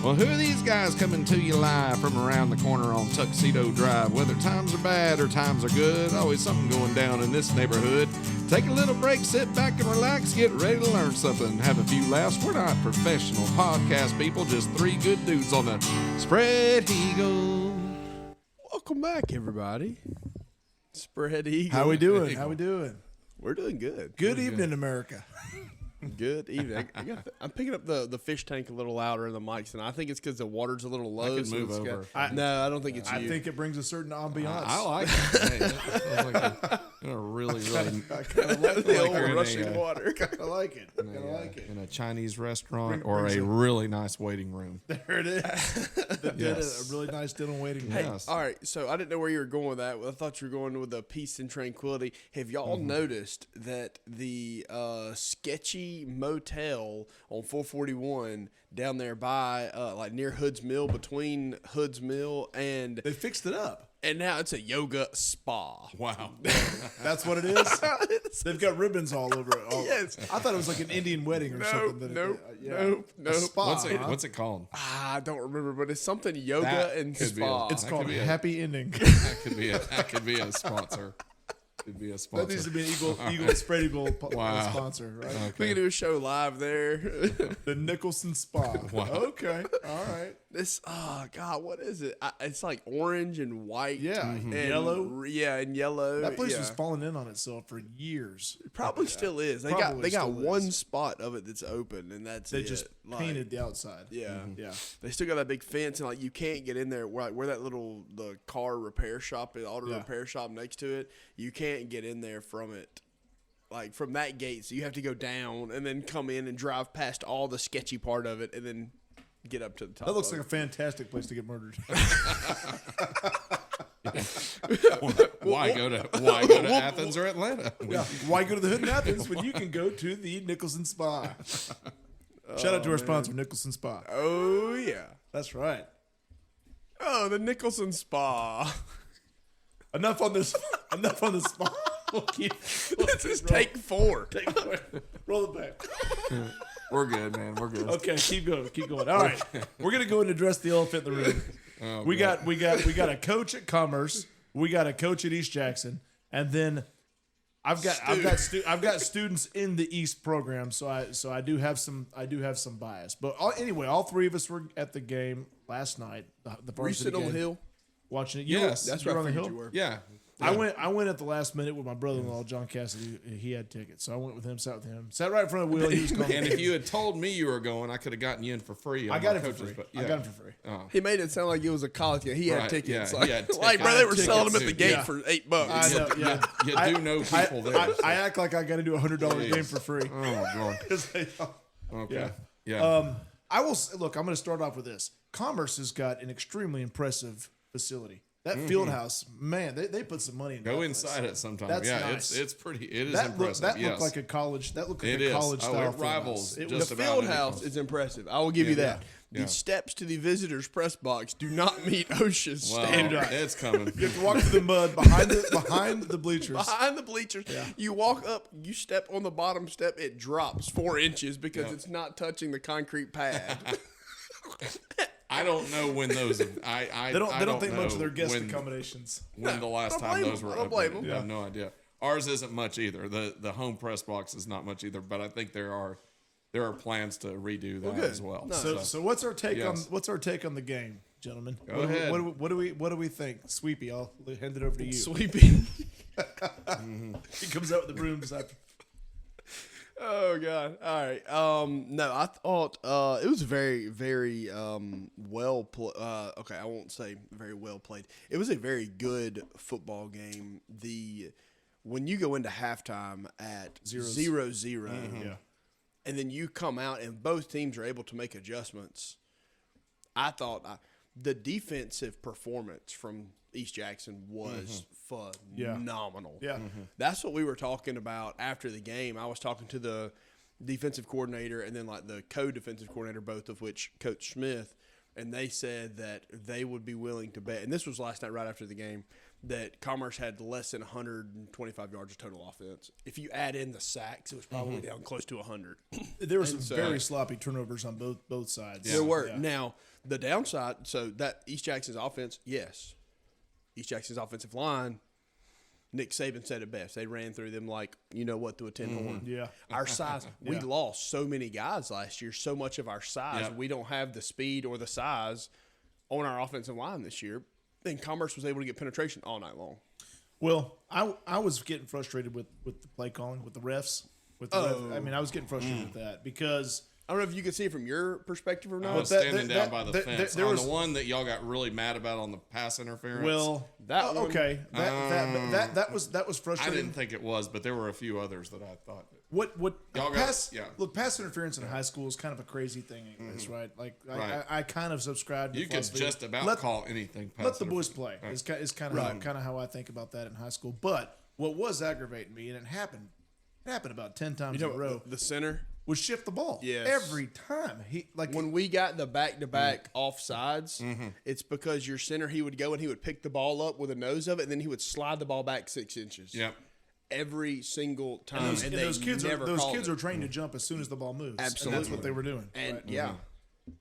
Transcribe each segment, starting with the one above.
Well, who are these guys coming to you live from around the corner on Tuxedo Drive? Whether times are bad or times are good, always something going down in this neighborhood. Take a little break, sit back and relax, get ready to learn something, have a few laughs. We're not professional podcast people, just three good dudes on the Spread Eagle. Welcome back, everybody. Spread Eagle. How we doing? How we doing? We're doing good. Good evening, America. Good evening. I'm picking up the fish tank a little louder in the mics, and I think it's because the water's a little low. I could move over. No, I don't think it's you. I think it brings a certain ambiance. I like it. Hey, that feels like a really, really... I kind of like the it. old rushing water. I like it. I like it. in a Chinese restaurant or a really nice waiting room. There it is. Yes. A really nice dental waiting room. Hey, Yes. all right, so I didn't know where you were going with that. I thought you were going with the peace and tranquility. Have y'all noticed that the sketchy motel on 441 down there by like near Hood's Mill, between Hood's Mill and They fixed it up. now it's a yoga spa. Wow. That's what it is. They've got ribbons all over it. Yes. I thought it was like an Indian wedding or something. Nope. A spa. What's it called? I don't remember, but it's something yoga and could be spa. It's That called could be a- Happy Ending. That could be a sponsor. Could be a sponsor. That needs to be an Eagle Spread Eagle Wow. sponsor, right? We can do a show live there. The Nicholson Spa. Wow. Okay. All right. This, oh God, what is it? It's like orange and white. Yeah. and Yellow. Yeah, and yellow. That place yeah. was falling in on itself for years. It probably still is. They Probably got still one is. spot of it that's open, and that's They it. just Like, painted the outside. Yeah. Yeah. They still got that big fence, and like you can't get in there. Where that little the car repair shop, the auto Yeah. repair shop next to it, you can't get in there from it. Like from that gate, so you have to go down and then come in and drive past all the sketchy part of it, and then get up to the top. That looks of like a fantastic place to get murdered. Why go to Athens or Atlanta? Yeah. Why go to the Hood in Athens when you can go to the Nicholson Spa? Shout out to our sponsor, Nicholson Spa. Oh yeah. That's right. Oh, the Nicholson Spa. Enough on this. Enough on the spa. This is take 4. Roll it back. We're good, man. We're good. Okay, keep going. Keep going. All right, we're gonna go and address the elephant in the room. Oh, we God. got a coach at Commerce. We got a coach at East Jackson, and then I've got students in the East program. So I do have some bias. But anyway, all three of us were at the game last night. The Were you varsity sitting on the game, hill? watching it. Yes. That's you where were I on the figured hill. you were. Yeah. I went at the last minute with my brother-in-law, John Cassidy. He had tickets, so I went with him, sat with him, sat right in front of the wheel. He was calling. And if you had told me you were going, I could have gotten you in for free. I got it for free. I got it for free. He made it sound like it was a college game. He had Right, tickets. yeah, like, he had like, bro, they were tickets. selling them at the gate Yeah. for $8. I know, yeah. You do know people there. I act like I got to do a $100 game for free. Oh, my God. 'Cause they- Okay. Yeah. Yeah. I will look. I'm going to start off with this. Commerce has got an extremely impressive facility. That field house, man, they put some money in. Go that inside place. it sometime. That's Yeah, nice. it's pretty. It is That impressive. that yes. looked like a college. That looked like It a is. college Oh, style. it rivals field house. just The about field anything. house is impressive. I will give you that. Yeah. The steps to the visitors' press box do not meet OSHA's Well, standard. it's coming. You have to walk through the mud behind the bleachers. Behind the bleachers, you walk up, you step on the bottom step, it drops 4 inches because it's not touching the concrete pad. I don't know when those. They don't think much of their guest when, accommodations. When the last don't time blame those them. were I don't open. blame them. I have no idea. Ours isn't much either. The home press box is not much either. But I think there are plans to redo that good. as well. No. So what's our take Yes. on the game, gentlemen? Go ahead. What do we think? Sweepy, I'll hand it over to you. Sweeping. He comes out with the brooms after. Oh God! All right. No, I thought it was very, very well played. Okay, I won't say very well played. It was a very good football game. When you go into halftime at 0-0, Yeah. and then you come out and both teams are able to make adjustments. I thought the defensive performance from East Jackson was phenomenal. Yeah. That's what we were talking about after the game. I was talking to the defensive coordinator and then like the co-defensive coordinator, both of which Coach Smith, and they said that they would be willing to bet. And this was last night right after the game. that Commerce had less than 125 yards of total offense. If you add in the sacks, it was probably down close to 100. There were some very sloppy turnovers on both sides. There were. Yeah. Now, the downside, so that East Jackson's offense, yes. East Jackson's offensive line, Nick Saban said it best. They ran through them like, you know what, through a 10 horn. Yeah. Our size, we lost so many guys last year, so much of our size. We don't have the speed or the size on our offensive line this year. And Commerce was able to get penetration all night long. Well, I was getting frustrated with the play calling, with the refs. I mean, I was getting frustrated with that because I don't know if you could see it from your perspective or not. I was standing down by the fence. There was the one that y'all got really mad about on the pass interference. Well, that one, okay. That was frustrating. I didn't think it was, but there were a few others that I thought. What y'all pass? got, yeah. Look, pass interference in high school is kind of a crazy thing, anyways, right? Like I kind of subscribe to you could just about call anything. Pass let the boys play. Right. Is kind of how I think about that in high school. But what was aggravating me, and it happened about 10 times in a row. The center would shift the ball. Yes. Every time. When we got the back-to-back offsides, it's because your center, he would go and he would pick the ball up with the nose of it, and then he would slide the ball back 6 inches. Yep. Every single time. And those kids are trained to jump as soon as the ball moves. Absolutely. And that's what they were doing. And right?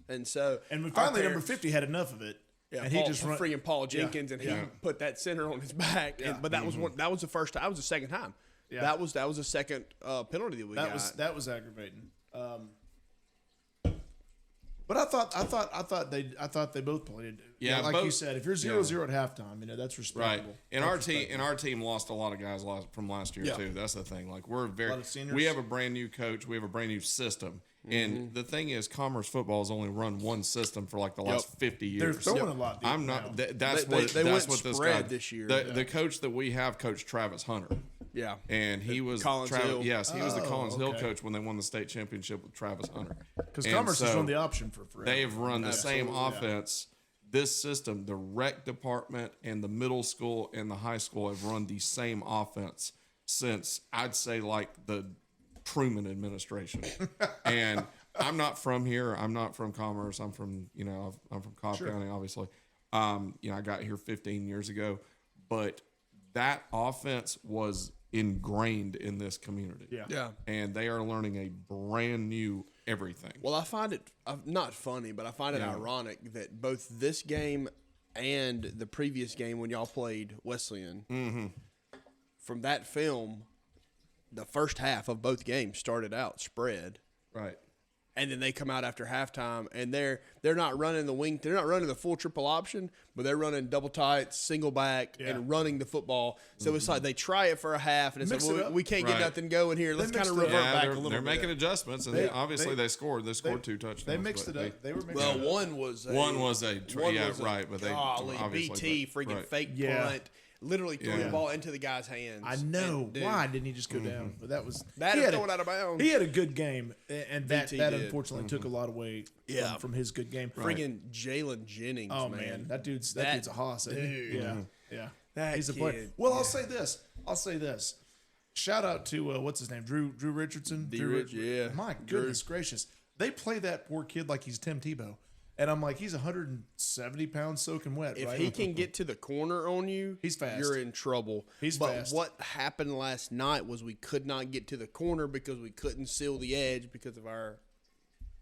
And so and finally number 50 had enough of it. Yeah, and he just freaking Paul Jenkins, and he put that center on his back. Yeah. But that was that was the first time. That was the second time. Yeah. That was the second penalty that we got. That was aggravating. But I thought they both played. Yeah, like both, you said, if you're 0-0 at halftime, that's respectable. Right. And our team lost a lot of guys from last year too. That's the thing. Like we have a brand new coach, we have a brand new system. And the thing is, Commerce football has only run one system for like the last 50 years. They're throwing a lot. I'm not. That's they what went this spread guy this year. The coach that we have, Coach Travis Hunter. Yeah, and he was Collins Hill. Yes, he was the Collins Hill coach when they won the state championship with Travis Hunter. Because Commerce has run the option for forever. They've run the same offense. This system, the rec department and the middle school and the high school have run the same offense since I'd say like the Truman administration. And I'm not from here. I'm not from Commerce. I'm from I'm from Cobb County, obviously. I got here 15 years ago, but that offense was ingrained in this community. Yeah. And they are learning a brand new everything. Well, I find it not funny, but I find it ironic that both this game and the previous game when y'all played Wesleyan, from that film, the first half of both games started out spread. Right. And then they come out after halftime, and they're not running they're not running the full triple option, but they're running double tight, single back, and running the football. So it's like they try it for a half, and it's like, we can't get nothing going here. Let's kind of revert back a little bit. They're making adjustments, and obviously they scored. They scored 2 touchdowns. They mixed it up. They were mixing it up. One was right, but they BT freaking fake punt. Literally threw the ball into the guy's hands. I know. Why didn't he just go down? But that was throwing out of bounds. He had a good game, and that unfortunately took a lot of away from his good game. Friggin' Jalen Jennings, man. That dude's a hoss. Dude. Yeah. He's a player. Well, I'll say this. Shout out to what's his name, Drew Richardson. My goodness gracious, they play that poor kid like he's Tim Tebow. And I'm like, he's 170 pounds soaking wet, if right? If he can get to the corner on you, he's fast. You're in trouble. He's fast. But what happened last night was we could not get to the corner because we couldn't seal the edge because of our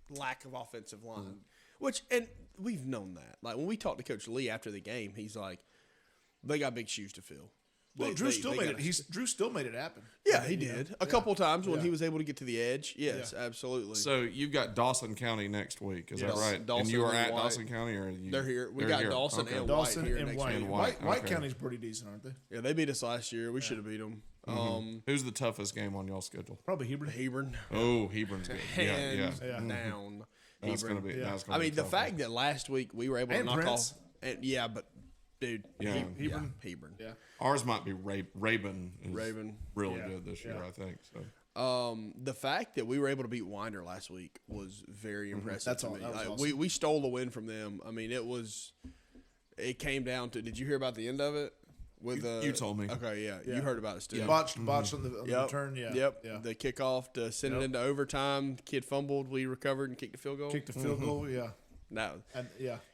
lack of offensive line. And we've known that. Like, when we talked to Coach Lee after the game, he's like, they got big shoes to fill. Well, Drew still made it happen. Yeah, he did. A couple times when he was able to get to the edge. Yes, absolutely. So you've got Dawson County next week. Is that right? Dawson and you are at White. Dawson County? Or they're here. We got Dawson and Dawson White here and next White. week. White County's pretty decent, aren't they? Yeah, they beat us last year. We should have beat them. Who's the toughest game on y'all's schedule? Probably Hebron. Oh, Hebron's good. Hands down. That's going to be that's I mean, the fact that last week we were able to knock off. But dude, Hebron. Yeah. Ours might be Raven. Really good this year, I think. So. The fact that we were able to beat Winder last week was very impressive. That's to me. That was awesome. We stole the win from them. I mean, it came down to. Did you hear about the end of it? You told me. Okay, yeah. You heard about it too. Botched on the return. The kickoff to send it into overtime. Kid fumbled. We recovered and kicked a field goal. Yeah. No. And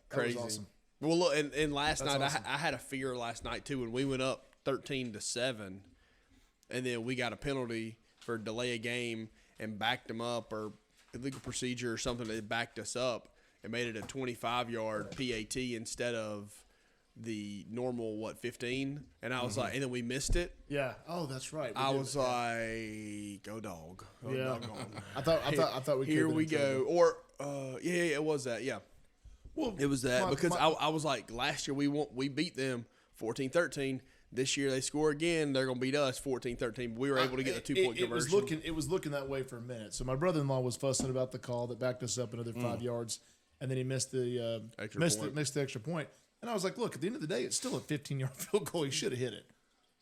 crazy. That was awesome. Well, look, and last night I had a fear last night too when we went up 13-7, and then we got a penalty for delay a game and backed them up, or illegal procedure or something that backed us up and made it a 25-yard PAT instead of the normal 15. And I was like, and then we missed it. Yeah. Oh, that's right. I was like, go dog. Go doggone. I thought we. Here we go. Or it was that. Yeah. Well, It was that because I was like, last year we beat them 14-13. This year they score again, they're going to beat us 14-13. We were able to get the 2-point conversion. It was looking that way for a minute. So my brother-in-law was fussing about the call that backed us up another 5 yards, and then he missed the extra point. And I was like, look, at the end of the day, it's still a 15-yard field goal. He should have hit it.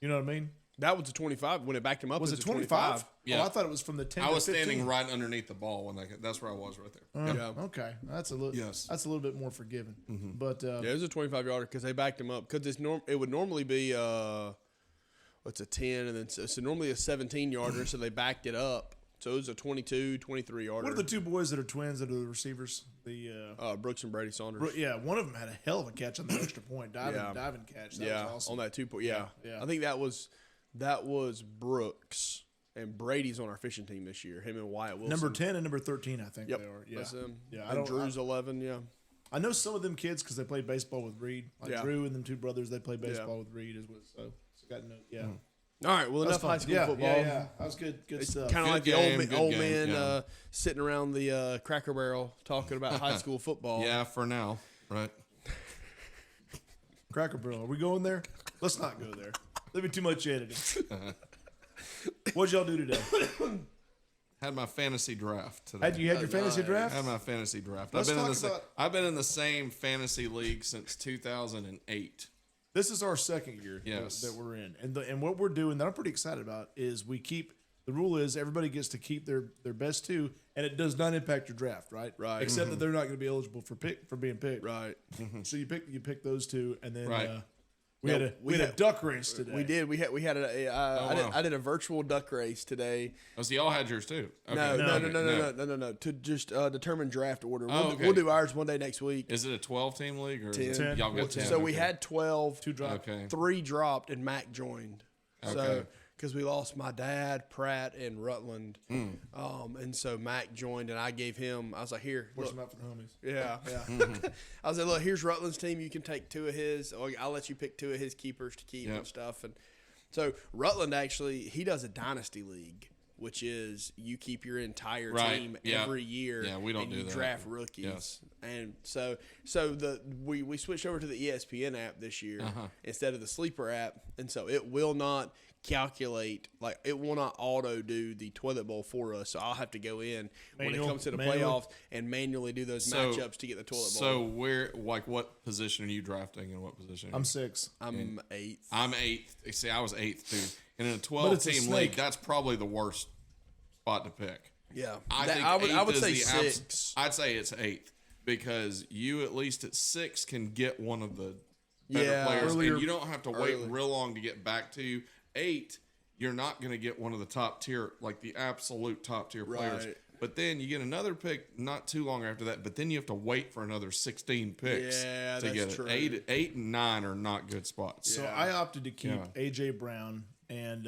You know what I mean? That was a 25 when it backed him up. Was it 25? Yeah. Oh, I thought it was from the 10. I was 15. standing right underneath the ball when that's where I was right there. Yeah. Okay, that's a little. Yes. That's a little bit more forgiving. But Yeah, it was a 25-yarder because they backed him up. Because it would normally be what's a 10, and then so normally a 17-yarder, so they backed it up. So it was a 22, 23-yarder. what are the two boys that are twins that are the receivers? The Brooks and Brady Saunders. yeah, one of them had a hell of a catch on the extra point, diving catch. That was awesome. On that 2 point. Yeah. Yeah. I think that was Brooks, and Brady's on our fishing team this year. Him and Wyatt Wilson. Number 10 and number 13, I think Yep. they are. Yeah, That's them. Yeah, And Drew's 11. Yeah. I know some of them kids because they played baseball with Reed. Like Yeah. Drew and them two brothers, they played baseball with Reed as well. So got to know. Yeah. All right. Well, enough high school football. Yeah, that was good. Good stuff. Kind of like the game, old good men game, yeah. sitting around the Cracker Barrel talking about high school football. Yeah, for now, right? Cracker Barrel. Are we going there? Let's not go there. There'll be too much editing. What'd y'all do today? Had my fantasy draft today. You had your fantasy draft? Had my fantasy draft. Let's I've been in the same fantasy league since 2008. This is our second year Yes. that we're in. And what we're doing that I'm pretty excited about is the rule is everybody gets to keep their best two, and it does not impact your draft, right? Right. Except that they're not going to be eligible for being picked. Right. So you pick those two, and then Right. we had a duck race today. We did. We had I did a virtual duck race today. Oh, so y'all had yours too? Okay. No. To just determine draft order. Okay. We'll do ours one day next week. Is it a 12-team league or is 10. it, y'all got 10? So okay. we had 12. 2 dropped. Okay. 3 dropped, and Mac joined. So Okay. because we lost my dad, Pratt, and Rutland, and so Mac joined, and I gave him. I was like, "Here, Force look." them out for the homies. Yeah. I was like, "Look, here's Rutland's team. You can take 2 of his, or I'll let you pick 2 of his keepers to keep and stuff." And so Rutland he does a dynasty league, which is you keep your entire Right. team Yeah. every year. Yeah, we don't and do you that. draft rookies. Yes. And so we switched over to the ESPN app this year instead of the Sleeper app, and so it will not calculate, like it will not auto do the toilet bowl for us. So I'll have to go in when it comes to the playoffs and manually do those matchups to get the toilet bowl. So what position are you drafting and what position? I'm 6. I'm 8th. I'm 8th. See, I was 8th too. And in a it's a 12-team snake. league, that's probably the worst spot to pick. Yeah, I would is say the 6. I'd say it's 8th because you at least at 6 can get one of the better players, earlier- and you don't have to wait real long to get back to 8. You're not going to get one of the top tier, like the absolute top tier players. Right. But then you get another pick not too long after that. But then you have to wait for another 16 picks Yeah, to that's get true. it. 8 and 9 are not good spots. So I opted to keep Yeah. AJ Brown and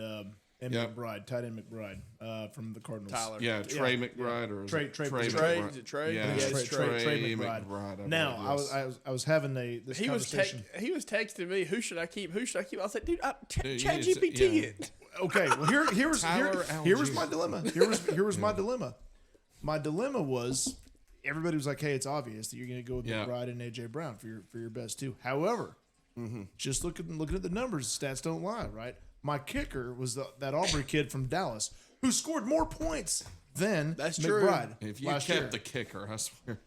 Yep. McBride, tight end McBride from the Cardinals. Tyler. Yeah, Trey McBride or is Trey- it Trey- Trey, McBride? is it Trey? Yeah, Yeah, it's it's Trey McBride. McBride. Now believe, yes. I was having this He was conversation. he was texting me, who should I keep? Who should I keep? I was like, dude, Dude, chat you need to- GPT yeah. it. Okay, well here was Tyler my dilemma. Here was my dilemma. My dilemma was everybody was like, "Hey, it's obvious that you're going to go with Yeah. McBride and AJ Brown for your best two." However, just looking at the numbers, stats don't lie, right? My kicker was that Aubrey kid from Dallas who scored more points than That's true. McBride If you last kept year. the kicker, I swear.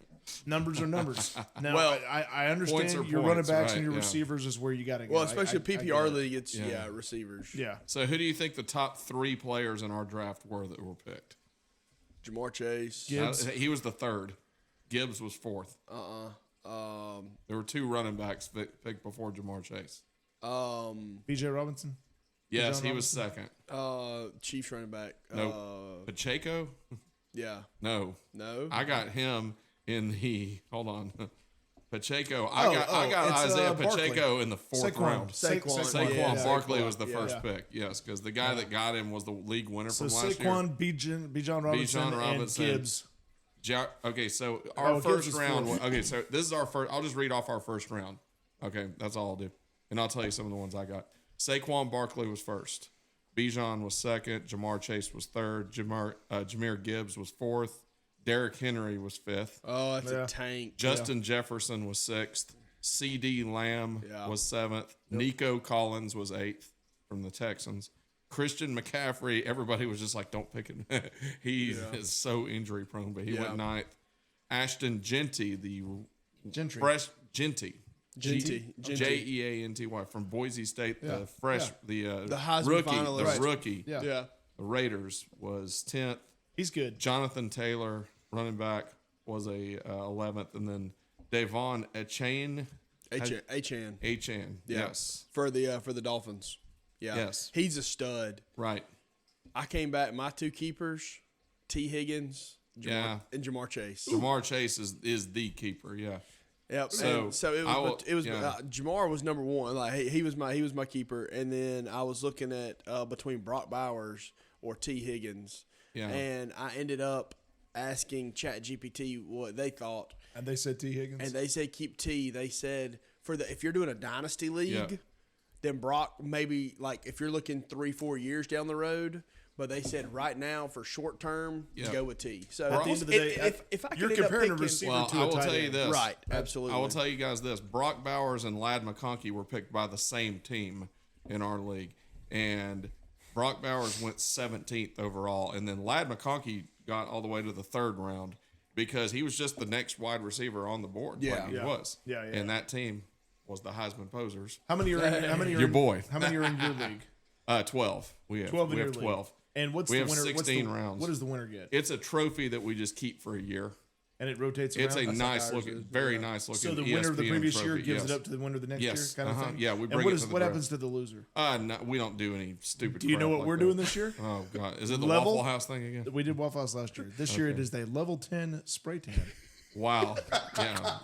Numbers are numbers. Now, Well, I points understand are your running points, backs right, and your yeah. receivers is where you got to go. Well, especially I PPR get it. league, it's receivers. Yeah. So who do you think the top 3 players in our draft were that were picked? Jamar Chase. Gibbs. He was the 3rd. Gibbs was 4th. There were 2 running backs picked before Jamar Chase. BJ Robinson. Yes, John he was 2nd. Chiefs running back. No, Pacheco? Yeah. No, No. I got him in the. Hold on. Pacheco. I got it's, Isaiah Barkley. Pacheco in the fourth round. Saquon. Saquon Barkley Saquon, was the first pick. Yes, because the guy that got him was the league winner So from last year. Saquon, Bijan Robinson, and Gibbs. Okay, so our Gibbs first is round. fourth. Okay, so this is our first. I'll just read off our first round. Okay, that's all I'll do, and I'll tell you some of the ones I got. Saquon Barkley was first. Bijan was second. Jamar Chase was third. Jahmyr Gibbs was fourth. Derrick Henry was fifth. Oh, that's a tank. Justin Jefferson was sixth. C.D. Lamb was seventh. Nico Collins was eighth from the Texans. Christian McCaffrey, everybody was just like, don't pick him. He is so injury prone, but he went ninth. Ashton Genty, Gentry. fresh Genty. Genty. Jeanty from Boise State, the Heisman rookie, finalist. the rookie. Yeah. Yeah. The Raiders was 10th. He's good. Jonathan Taylor, running back, was a 11th, and then Devon Achane. Achan. Yes. For the Dolphins. Yeah. Yes. He's a stud. Right. I came back. My two keepers, T. Higgins, and Jamar Chase. Jamar Chase is the keeper. Yeah. Yep. So, So it was Jamar was number one. Like he was my keeper, and then I was looking at between Brock Bowers or T. Higgins. Yeah. And I ended up asking ChatGPT what they thought, And they said T. Higgins. and they said keep T. They said if you're doing a dynasty league, then Brock maybe like if you're looking 3-4 years down the road. But they said right now for short term, Yeah. go with T. So At the end of the day, if I you're could end up comparing a picking- receiver Well, to I a will tight tell you end. this. Right, absolutely. I will tell you guys this. Brock Bowers and Ladd McConkey were picked by the same team in our league. And Brock Bowers went 17th overall. And then Ladd McConkey got all the way to the third round because he was just the next wide receiver on the board. Yeah. Like he was. Yeah, yeah. And that team was the Heisman posers. How many are in Your boy. How many are in your league? 12. We have 12 in we your have league. 12. And what's We the have winner? 16 rounds. What does the winner get? It's a trophy that we just keep for a year. And it rotates It's around? a That's nice like ours looking, is. very nice looking. So the winner of the ESPN previous year trophy, gives yes. it up to the winner of the next Yes, year, kind of thing. yeah, we And bring what it is to the what draft. happens to the loser? No, we don't do any stupid. Do you know crap what like we're that. doing this year? Oh God, is it the Level? Waffle House thing again? We did Waffle House last year. This year it is a level 10 spray tan. Wow, yeah,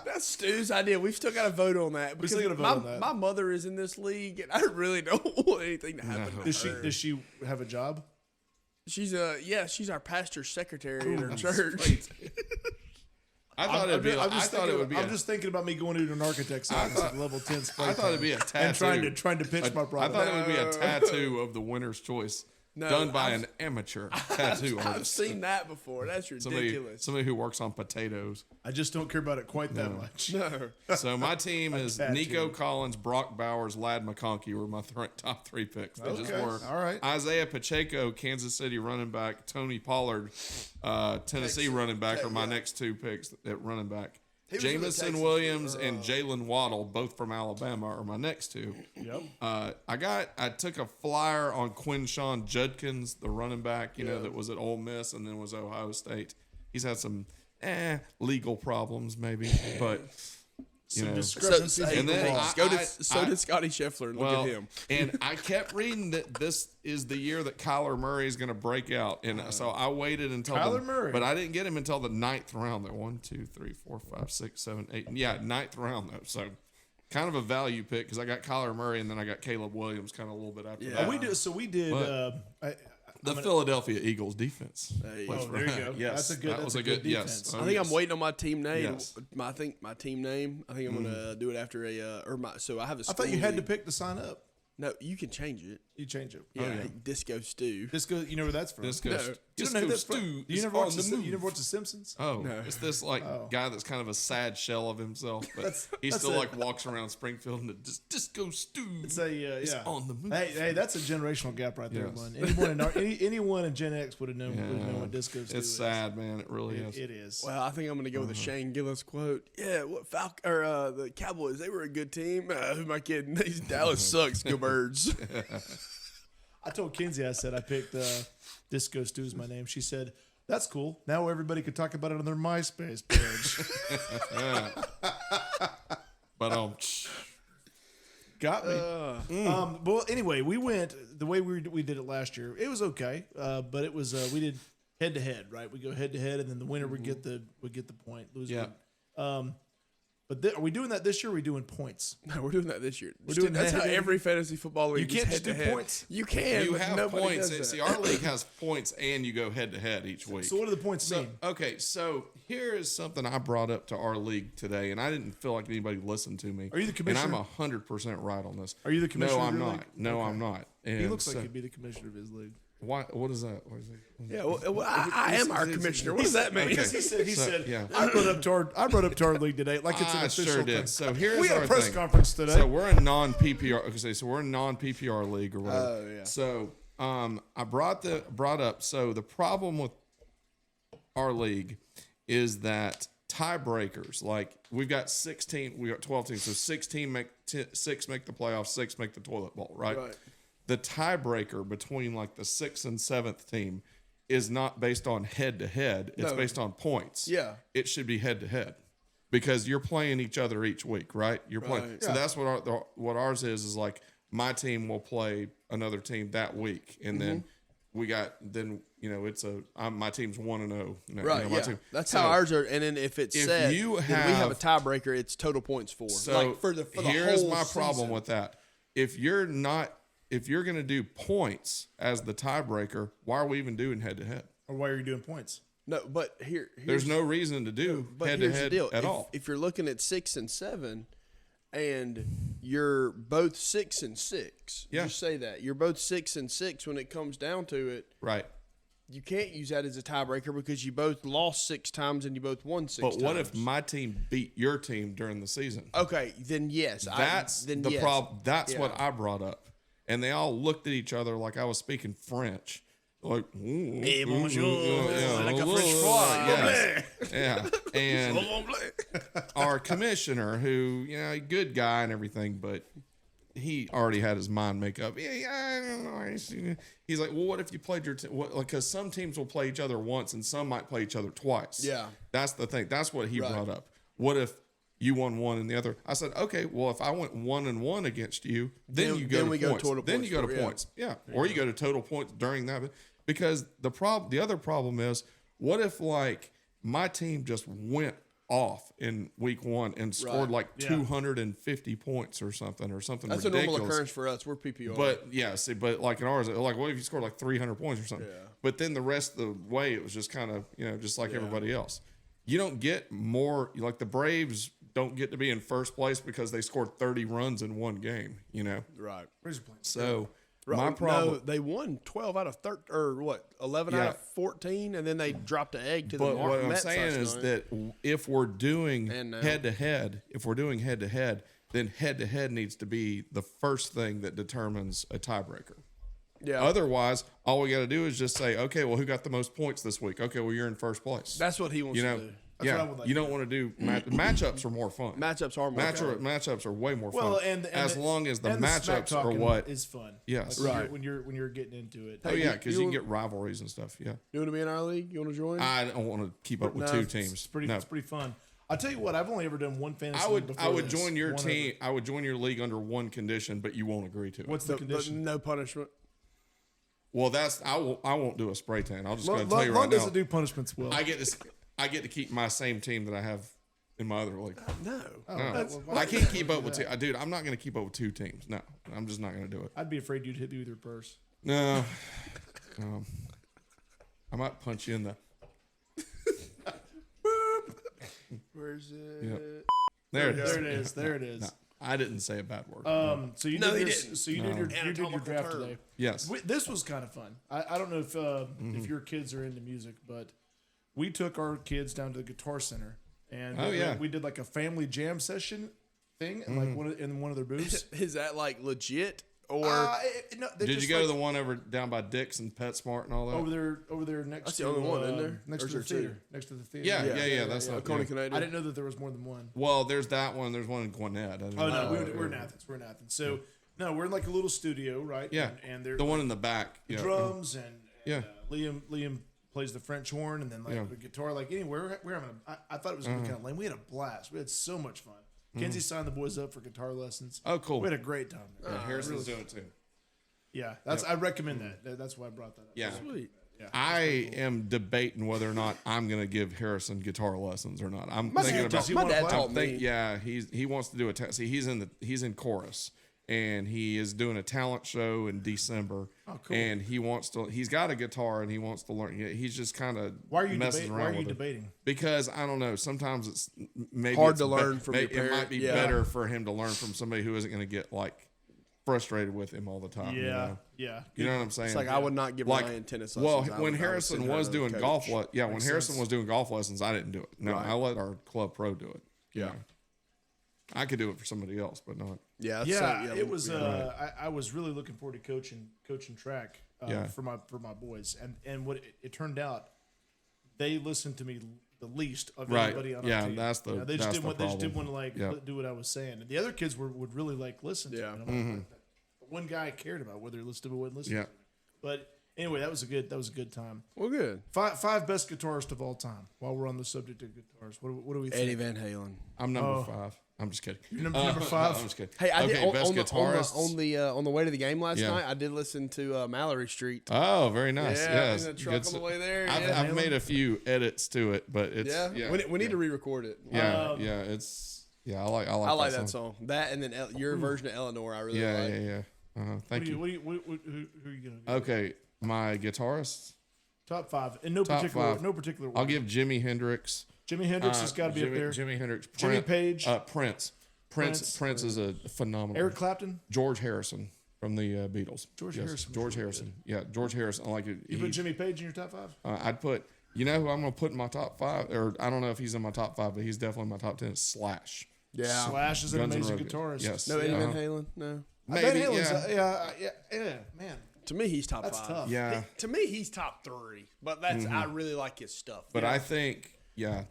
That's Stu's idea. We've still got to vote on that. Because still gotta vote on that. My mother is in this league, and I really don't want anything to happen to her. Does she have a job? She's our pastor's secretary in her church. I thought it'd be. I'm I thought it would be. I'm just thinking about me going into an architect's office at level 10 spray I thought it'd be a tattoo. and trying to pitch my I product. thought it would be a tattoo of the winner's choice done by an amateur tattoo I've artist. seen that before. That's ridiculous. Somebody who works on potatoes. I just don't care about it quite that much. No. So my team is tattoo. Nico Collins, Brock Bowers, Ladd McConkey were my top three picks. They just Okay, were. all right. Isaiah Pacheco, Kansas City running back. Tony Pollard, Tennessee running back are my next two picks at running back. He was with the Jamison Texans Williams and Jalen Waddle, both from Alabama, are my next two. Yep. I took a flyer on Quinshawn Judkins, the running back, that was at Ole Miss and then was Ohio State. He's had some legal problems, maybe, but Some So, discrepancies. hey, And then did Scotty Scheffler. Look at him. and I kept reading that this is the year that Kyler Murray is going to break out, and so I waited until Kyler Murray. but I didn't get him until the 9th round. That 1, 2, 3, 4, 5, 6, 7, 8. Yeah, 9th round though. So kind of a value pick because I got Kyler Murray and then I got Caleb Williams kind of a little bit after that. We did. But- The Philadelphia Eagles defense. Hey. plays Oh, for there you that. go. Yes, That's a good- that was that's a a good. good Yes, defense. Oh, I think yes. I'm waiting on my team name. Yes. I think my team name. I think I'm gonna do it after so I have a. I thought you had to league. pick to sign up. No, you can change it. You change it. Yeah, Disco Stew. Disco. You know where that's from? Disco, No. You don't Disco know who that's from? Stew You is never on watched the the move. You never watched The Simpsons? Oh, No. it's this guy that's kind of a sad shell of himself, but he that's still a- like walks around Springfield and just Disco Stew. It's a yeah. on the move. Hey, that's a generational gap right there, Yes. man. Anyone in Gen X would have known what disco stew It's is. sad, man. It really is. It is. Well, I think I'm gonna go with the Shane Gillis quote. Yeah, what the Cowboys? They were a good team. Who am I kidding? These Dallas sucks. Go Birds. I told Kinsey, I said I picked Disco Stew as my name. She said, "That's cool. Now everybody could talk about it on their MySpace page." But Got me. Well, anyway, we went the way we did it last year. It was okay, but it was we did head to head, right? We go head to head, and then the winner would get the point. Loser. Yeah. would- But are we doing that this year? Or are we doing points? No, we're doing that this year. We're doing That's how head-to-head. every fantasy football league. You can't is just do head-to-head. points? You can. You but have nobody points. does that. See, our league has points, and you go head to head each week. So what do the points mean? Okay, so here is something I brought up to our league today, and I didn't feel like anybody listened to me. Are you the commissioner? And I'm 100% right on this. Are you the commissioner No, of I'm your not. league? No, I'm not. And He looks so, like he'd be the commissioner of his league. What is that? What is it? Yeah, well, I am our commissioner. What does that mean? Okay. He said, yeah. I brought up to our league today like it's an I official sure thing. did. So here's We had our a press thing. conference today. So we're a non-PPR. Okay, so we're a non-PPR league or whatever. Oh, yeah. So I brought up. So the problem with our league is that tiebreakers, like we've got 16, we got 12 teams, so 16 make 6 make the playoffs, 6 make the toilet bowl, right? Right. The tiebreaker between like the 6th and 7th team is not based on head to head. It's No. based on points. Yeah. It should be head to head because you're playing each other each week, right? You're playing. Right. So that's what ours is like my team will play another team that week, and then we got it's my team's 1-0. Right, my yeah. team. That's So how ours are. And then if it's if set, you then we have a have- tiebreaker. It's total points for. So like for the here's whole my problem season. with that. If you're going to do points as the tiebreaker, why are we even doing head to head? Or why are you doing points? No, but here's There's no reason to do but head to here's the head deal. at if, all. If you're looking at 6 and 7, and you're both 6 and 6, Yeah. just say that you're both 6 and 6 when it comes down to it. Right. You can't use that as a tiebreaker because you both lost 6 times and you both won 6 But times. what if my team beat your team during the season? Okay, then yes. That's then the yes. problem. That's Yeah. what I brought up. And they all looked at each other like I was speaking French. Like, Hey, bonjour. like a French fry. Yes. Yeah. And our commissioner, who, good guy and everything, but he already had his mind make up. Yeah, I don't know. He's like, well, what if you played your team? Because some teams will play each other once and some might play each other twice. Yeah. That's the thing. That's what he Right. brought up. What if you won one and the other? I said, okay, well, if I went 1-1 against you, then you go then to we go points. total Then points you go for- to yeah. points. Yeah. Or you go to total points during that. Because the other problem is, what if like my team just went off in week 1 and scored Right. like Yeah. 250 points or something That's ridiculous. a normal occurrence for us. We're PPR. But yeah, see, but like in ours, like what if you scored like 300 points or something? Yeah. But then the rest of the way, it was just kind of just like everybody else. You don't get more like the Braves don't get to be in first place because they scored 30 runs in one game. right. Where's your point? So Right. my problem. No, they won 12 out of 13, or what, 11 Yeah. out of 14, and then they dropped the egg to But the what I'm Mets saying last is night. that if we're doing And now. head to head, then head to head needs to be the first thing that determines a tiebreaker. Yeah, Otherwise, all we got to do is just say, okay, well, who got the most points this week? Okay, well, you're in first place. that's what he wants you to know, do. what I would like you to don't want to do matchups are more fun. Matchups are more fun. Matchups are way more Well, fun. and as long as the and smack matchups are talking what. is fun. Yes. Like Right. when you're getting into it. Oh yeah, because you you can get rivalries and stuff. Yeah, You want to be in our league? You want to join? I don't want to keep up with No, two it's teams. It's pretty. No. It's pretty fun. I'll tell you what. I've only ever done one fantasy. I league would before this. join your One team. other. I would join your league under one condition, but you won't agree to it. What's the But condition? no punishment. Well, I won't do a spray tan. I'll just go Lon ahead and tell you right now. doesn't do punishments well. I get to keep my same team that I have in my other league. No. No, I can't keep up with two. Dude, I'm not going to keep up with two teams. No, I'm just not going to do it. I'd be afraid you'd hit me with your purse. No, I might punch you in the. Where's it? Yep. There it is. There it is. There it is. No, I didn't say a bad word. So you No, did he your, didn't. so you did your Anatomical draft term. today. Yes. This was kind of fun. I don't know if your kids are into music, but we took our kids down to the Guitar Center and Oh, yeah. we did like a family jam session thing and like in one of their booths. Is that like legit or? No, they're Did just you go to like the one over down by Dick's and PetSmart and all that? over there next That's to the only one, isn't there? next Or to is the there theater, two? next to the theater. Yeah. That's not Coney yeah. Canadian. I didn't know that there was more than one. Well, there's that one. There's one in Gwinnett. I didn't Oh know. no, we're in Athens. We're in Athens. So no, we're in like a little studio, right? Yeah. and they're the one in the back. Yeah. drums and Yeah. Liam plays the French horn and then like Yeah. the guitar. Like anyway, we're having. I thought it was gonna be kind of lame. We had a blast. We had so much fun. Kenzie signed the boys up for guitar lessons. Oh, cool. We had a great time. Yeah, Harrison's doing it too. Yeah, I recommend that. That's why I brought that up. Yeah. Sweet. I am debating whether or not I'm going to give Harrison guitar lessons or not. I'm My thinking dad, about. my dad I taught think, me. yeah, he wants to do a. See, he's in chorus, and he is doing a talent show in December. Oh, cool. And he wants to. He's got a guitar, and he wants to learn. He's just kind of Why are you messing debating? around Why are you with it. debating? Because I don't know. Sometimes it's maybe Hard it's to learn from your It parent. might be Yeah. better for him to learn from somebody who isn't going to get like frustrated with him all the time. you know? Yeah. You know what I'm saying? It's like I would not give Like, Ryan tennis well, lessons. when Harrison was doing golf, when Makes Harrison sense. was doing golf lessons, I didn't do it. No, Right. I let our club pro do it. you Yeah. know. I could do it for somebody else, but not. Yeah, It was. I was really looking forward to coaching track Yeah. for my boys, and what it turned out, they listened to me the least of Right. anybody on Yeah, our team. that's the- they just that's didn't the want they just didn't problem. want to Yeah. do what I was saying, and the other kids would really listen to Yeah. me. And I'm like, but one guy I cared about whether he listened to me or wouldn't listen. Yeah. To me. But anyway, that was a good time. well, good. Five best guitarists of all time. While we're on the subject of guitars, what do we think? Eddie Van Halen. I'm number 5. I'm just kidding. You're number 5? I'm just kidding. Hey, I okay, did best on guitarists. the way to the game last Yeah. night. I did listen to Mallory Street. Oh, very nice. Yeah, yes. in the truck Good on the s- way there. I've, yeah, I've made a few edits to it, but it's yeah. We need to re-record it. yeah, it's I like that song. That and then your version of Eleanor, I really Yeah, like. yeah. Thank you. Who are you gonna do? Okay, my guitarist. Top 5 in no Top particular 5. no particular order. I'll give Jimi Hendrix. Jimi Hendrix has got to be up there. Jimi Hendrix. Jimmy Page. Prince. Prince is a phenomenal. Eric Clapton. George Harrison from the Beatles. George Harrison was George really Harrison. Yeah, George Harrison. I like it. You put Jimmy Page in your top 5? I'd put. You know who I'm going to put in my top 5, or I don't know if he's in my top 5, but he's definitely in my top 10. Slash. Yeah. Slash is an Guns N' amazing Roses. guitarist. Yes. No Eddie Van Uh-huh. Halen. No. Van Maybe. Halen's, Yeah. yeah, man. To me, he's top That's 5. tough. Yeah. To me, he's top 3. But that's I really like his stuff. But I think. Yeah.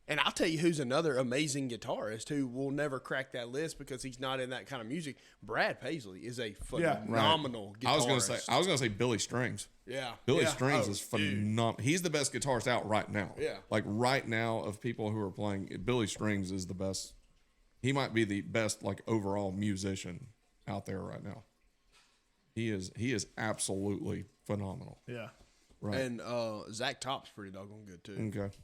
And I'll tell you who's another amazing guitarist who will never crack that list because he's not in that kind of music. Brad Paisley is a phenomenal guitarist. I was gonna say Billy Strings. Yeah. Billy Yeah. Strings Oh, is dude. phenomenal. He's the best guitarist out right now. Yeah. Like right now of people who are playing, Billy Strings is the best. He might be the best like overall musician out there right now. He is absolutely phenomenal. Yeah. Right. And Zach Top's pretty doggone good too. Okay.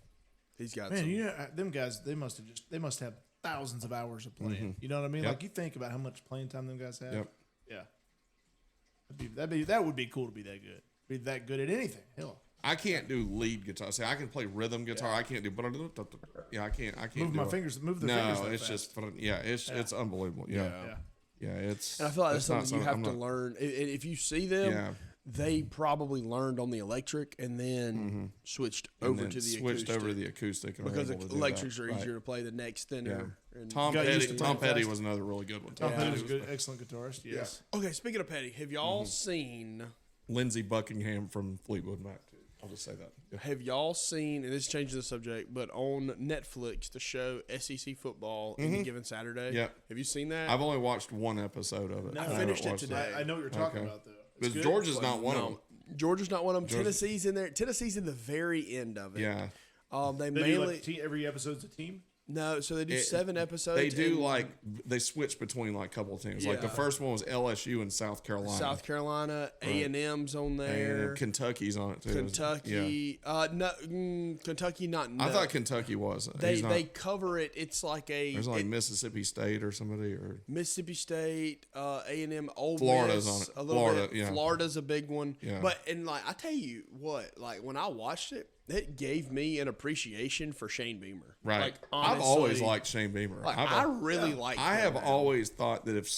He's got Man, some. you know, them guys, they must have thousands of hours of playing. You know what I mean? Yep. Like you think about how much playing time them guys have. Yep. Yeah. That would be cool to be that good. Be that good at anything. Hell. I can't do lead guitar. See, I can play rhythm guitar. I can't do. Yeah, I can't. Move do my it. fingers. Move the No, fingers. that it's fast. just. It's unbelievable. Yeah. Yeah. Yeah. It's. And I feel like that's it's not something you have I'm to not- learn. If you see them, Yeah. they probably learned on the electric and then switched and over then to the switched acoustic. over to the acoustic and because were able to do electrics that. are easier to play. The next thinner. Yeah. And Tom got used Petty. to Tom playing Petty fast. was another really good one. Tom too. Petty's a good, excellent guitarist. Yes. Okay, speaking of Petty, have y'all seen? Lindsey Buckingham from Fleetwood Mac. Too. I'll just say that. Yeah. Have y'all seen? And this changes the subject, but on Netflix, the show SEC football any given Saturday. Yeah. Have you seen that? I've only watched one episode of it. I haven't finished it watched today. I know what you're talking Okay. about though. It's Because good. Georgia's not one of them. Georgia's not one of them. Tennessee's in there. Tennessee's in the very end of it. Yeah. They They do mainly like every episode's a team. no. So they do 7 episodes. They do and like they switch between like a couple of teams. Like the Yeah. first one was LSU and South Carolina. South Carolina, A&M's on there. and Kentucky's on it too. Kentucky, Kentucky not. Yeah. I thought Kentucky was. they He's not, they cover it. It's like there's a like Mississippi State or somebody or Mississippi State, A&M, Ole Florida's Miss, on it. a little Florida, bit. yeah. Florida's a big one. Yeah. But and like I tell you what, like when I watched it, it gave me an appreciation for Shane Beamer. right. Like I've always honestly, liked Shane Beamer. Like, I've I really like. I have always thought that if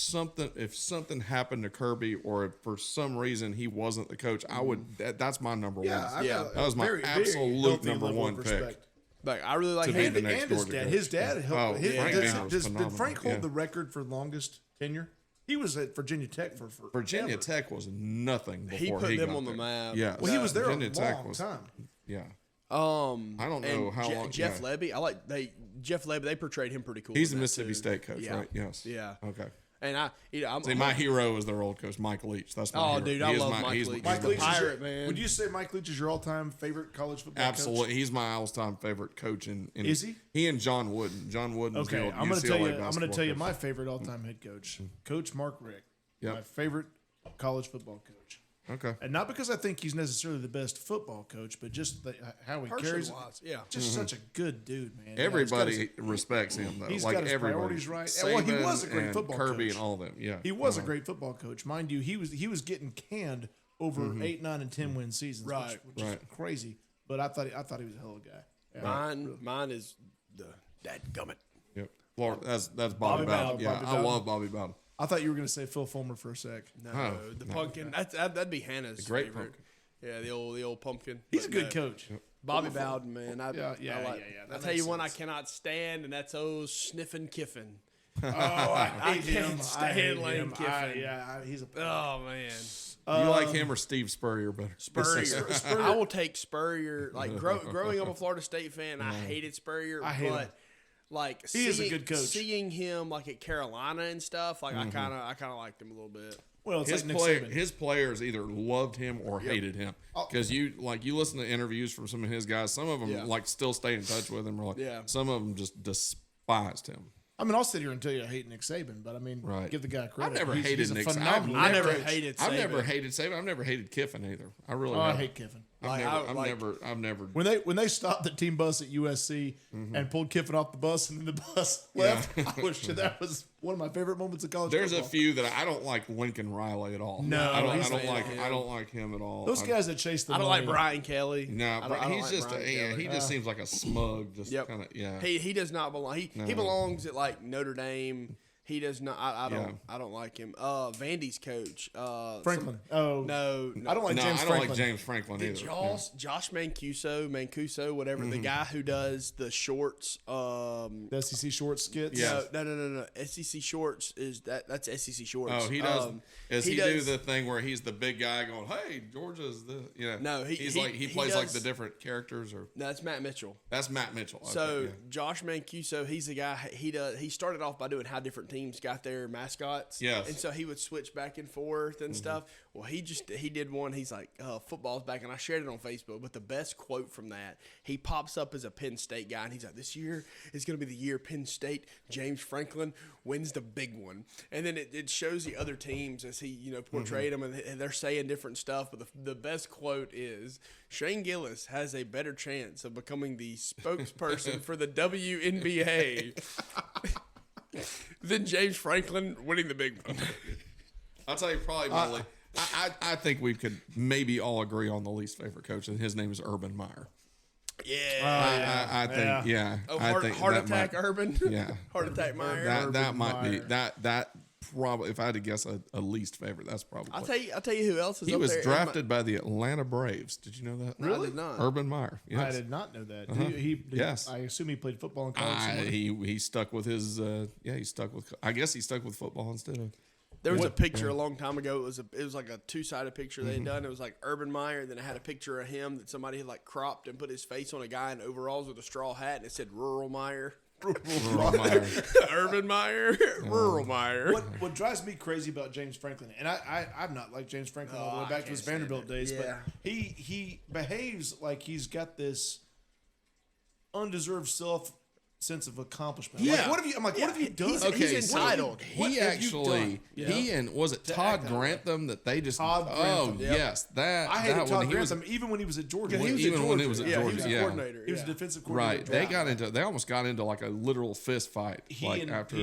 something happened to Kirby or if for some reason he wasn't the coach, I would. That's my number one. Yeah. That was my absolute number one pick. Like I really like To be him. the next And his Georgia dad. coach. His dad helped. Oh, his, Frank does- Beamer was did phenomenal. Frank hold Yeah. the record for longest tenure? He was at Virginia Tech for Virginia forever. Tech was nothing before He put them got on the there. map. Yeah, Well, he was there Virginia a Tech long was, time. Yeah, I don't know how long- Jeff yeah. Lebby. I like Jeff Lebby. They portrayed him pretty cool. he's in the that, Mississippi too. State coach, Yeah. right? Yes. Yeah. Okay. And I'm See, my hero is their old coach, Mike Leach. That's my Oh, hero. dude, He I is love my- Mike he's- Leach. he's Mike the Leach best. Pirate, man. Would you say Mike Leach is your all-time favorite college football Absolutely, he's my all-time favorite coach. In Is he? He and John Wooden. John Wooden. coach? Okay, the old I'm going to UCLA tell you. I'm going to basketball tell you coach. my favorite all-time head coach, Coach Mark Richt. Yep. My favorite college football coach. Okay. And not because I think he's necessarily the best football coach, but just how he carries it. Person-wise, yeah. Just such a good dude, man. Everybody respects him though. He's like got his everybody. priorities right. Well, he was a great and football Kirby coach. and all of them. Yeah. He was a great football coach, mind you. He was getting canned over 8, 9, and 10 win seasons, Right. which is crazy. But I thought he was a hell of a guy. Yeah. Mine is the dadgummit. Yep. Florida, that's Bobby Bowden. Yeah, Bobby I Bowden. love Bobby Bowden. I thought you were going to say Phil Fulmer for a sec. No, Oh, the pumpkin. That'd be Hannah's great favorite. pumpkin. Yeah, the old pumpkin. He's a But good no, coach. Bobby Bowden, man. I Yeah. I That tell you makes one I sense. cannot stand, and that's old sniffing Kiffin. Oh, I hate can't him. stand Lane him. Kiffin. He's a. Oh man, You like him or Steve Spurrier better? Spurrier. I will take Spurrier. Like growing up a Florida State fan, I hated Spurrier. I hate him. Like He is a good coach. Seeing him like at Carolina and stuff, like I kind of liked him a little bit. Well, it's His like Nick Saban. his players either loved him or hated him because you listen to interviews from some of his guys. Some of them Yeah. like still stay in touch with him. Or like, Yeah. Some of them just despised him. I mean, I'll sit here and tell you I hate Nick Saban, but I mean, Right. give the guy credit. I've never He's hated a Nick Saban. phenomenal I never coach. hated. I've Saban. never hated Saban. I've never hated Kiffin either. I really. Oh, I haven't. hate Kiffin. I've never. When they stopped the team bus at USC and pulled Kiffin off the bus and then the bus left, I wish that was one of my favorite moments of college There's football. a few that I don't like Lincoln Riley at all. No, I don't he's like. not. I don't like him at all. Those guys that chase the I don't money. like Brian Kelly. No, I don't he's like just Brian yeah. Kelly. He just seems like a smug. Just Yep. kind of yeah. He does not belong. He belongs at like Notre Dame. He does not. I don't like him. Vandy's coach. Franklin. No. I don't like no, James I don't Franklin. like James Franklin either. Josh Mancuso, whatever, the guy who does the shorts. The SEC short skits. Yeah. No. SEC shorts that's SEC shorts. Oh, he does. Does he do does- the thing where he's the big guy going, "Hey, Georgia's the No, he plays like the different characters or No, that's Matt Mitchell. that's Matt Mitchell. Okay, So yeah. Josh Mancuso, he's the guy. He started off by doing how different teams got their mascots. Yes. and so he would switch back and forth and stuff. Well, he did one. He's like, football's back, and I shared it on Facebook. But the best quote from that, he pops up as a Penn State guy, and he's like, "This year is going to be the year Penn State James Franklin wins the big one." And then it shows the other teams as he portrayed them, and they're saying different stuff. But the best quote is Shane Gillis has a better chance of becoming the spokesperson for the WNBA than James Franklin winning the big one. I'll tell you probably my I think we could maybe all agree on the least favorite coach, and his name is Urban Meyer. Yeah. I think yeah. Oh, I think heart that attack, might, Urban. Yeah. Heart attack, Meyer. that might be Meyer. that probably if I had to guess a least favorite, that's probably. I'll tell you who else is he up was there. drafted by the Atlanta Braves. Did you know that? No, I did not. Urban Meyer. Yes. I did not know that. Yes. I assume he played football in college. somewhere. He stuck with his he stuck with I guess he stuck with football instead of There was a picture a long time ago. It was like a 2-sided picture they had done. It was like Urban Meyer, and then it had a picture of him that somebody had like cropped and put his face on a guy in overalls with a straw hat, and it said Rural Meyer. Meyer. Urban Meyer, Rural Meyer. What drives me crazy about James Franklin, and I'm not like James Franklin all the way I back to can't his stand Vanderbilt it. days, Yeah. but he behaves like he's got this undeserved sense of accomplishment. Yeah. Like, what have you done? He's entitled. What He have you actually done? he and was it Todd act that way. Grantham that they just Todd Grantham, yep. yes that I hated that Todd one, he was- Grantham even when he was at Georgia. he was He at even when he was at Yeah, he Georgia, was a yeah. coordinator. was a yeah. defensive coordinator. Right, they almost got into like a literal fist fight. He like and after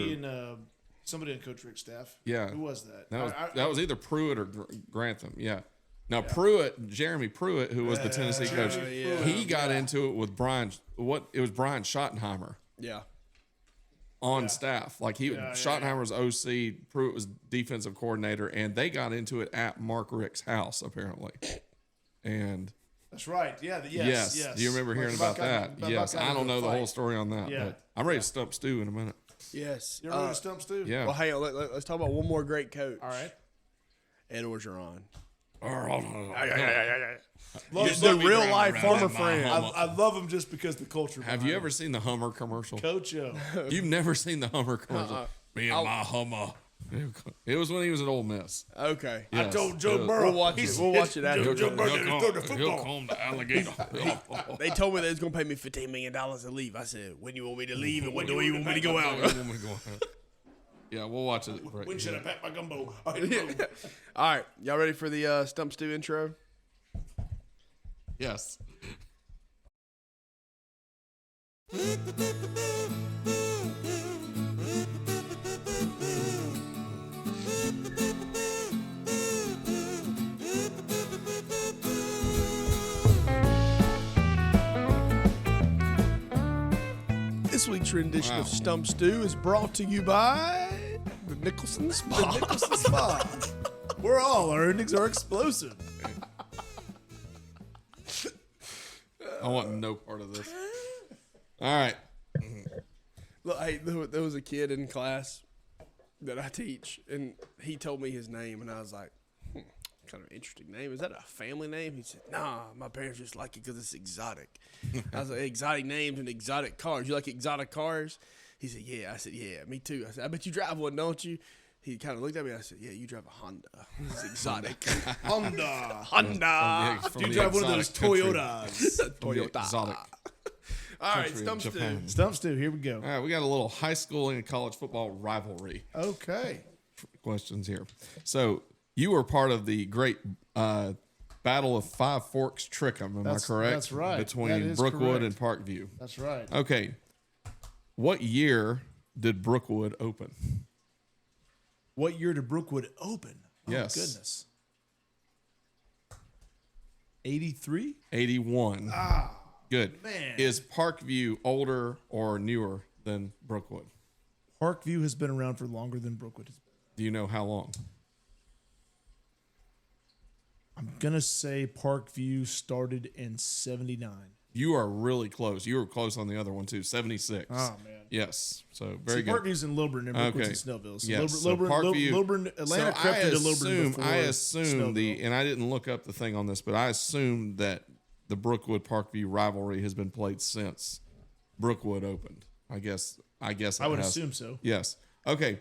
somebody on Coach Rick's staff. Yeah. Who was that? that was either Pruitt or Grantham. Yeah. Now Jeremy Pruitt, who was the Tennessee coach, he got into it with Brian Schottenheimer Yeah. on staff. Like Schottenheimer's OC, Pruitt was defensive coordinator, and they got into it at Mark Rick's house apparently. And That's right. Yeah. yes, do you remember hearing about that? Yes, I don't know the whole story on that, Yeah. but I'm ready to stump Stu in a minute. Yes. You ever to Stumps too? Yeah. Well, hey, let's talk about one more great coach. All right. Ed Orgeron. The real life farmer friend. I love him just because the culture. Have you ever seen the Hummer commercial? Coach O? You've never seen the Hummer commercial? Me and my Hummer. It was when he was at Ole Miss. Okay. Yes. I told Joe It was- Burrow. We'll watch it. We'll watch it after. Joe Burrow He'll throw the come, football. the alligator. They told me they was gonna pay me $15 million to leave. I said, "When you want me to leave, and when do you want me to go out?" Yeah, we'll watch it. When should I pack my gumbo? All right, y'all ready for the Stump Stew intro? Yes. This week's rendition of Stump Stew is brought to you by the Nicholson Spa. Nicholson Spa. Where all our earnings are explosive. I want no part of this. All right. Look, hey, there was a kid in class that I teach, and he told me his name, and I was like, kind of an interesting name. Is that a family name? He said, nah, my parents just like it because it's exotic. I was like, exotic names and exotic cars. You like exotic cars? He said, yeah. I said, yeah, me too. I said, I bet you drive one, don't you? He kind of looked at me. I said, yeah, you drive a Honda. It's exotic. Honda. From Do you the drive one of those exotic country. Toyotas? From the exotic All right, country of Stump Stew. Japan. Stump Stew, here we go. All right, we got a little high school and college football rivalry Okay. questions here. So you were part of the great Battle of Five Forks Trickham, am I correct? That's right. That Between is Brookwood correct. and Parkview. That's right. Okay. What year did Brookwood open? What year did Brookwood open? Oh, Yes. goodness. 83? 81. Good. man. Is Parkview older or newer than Brookwood? Parkview has been around for longer than Brookwood has been. Do you know how long? I'm going to say Parkview started in 79. You are really close. You were close on the other one too. 76. Oh, man. Yes. So very See, good. Parkview's in Lilburn and Brookwood's Okay. in Snellville. So Yes. So Lilburn, Parkview- Lilburn, Atlanta So crept into Lilburn before I assume Snellville. and I didn't look up the thing on this, but I assume that the Brookwood Parkview rivalry has been played since Brookwood opened. I guess I it would has. assume so. Yes. Okay.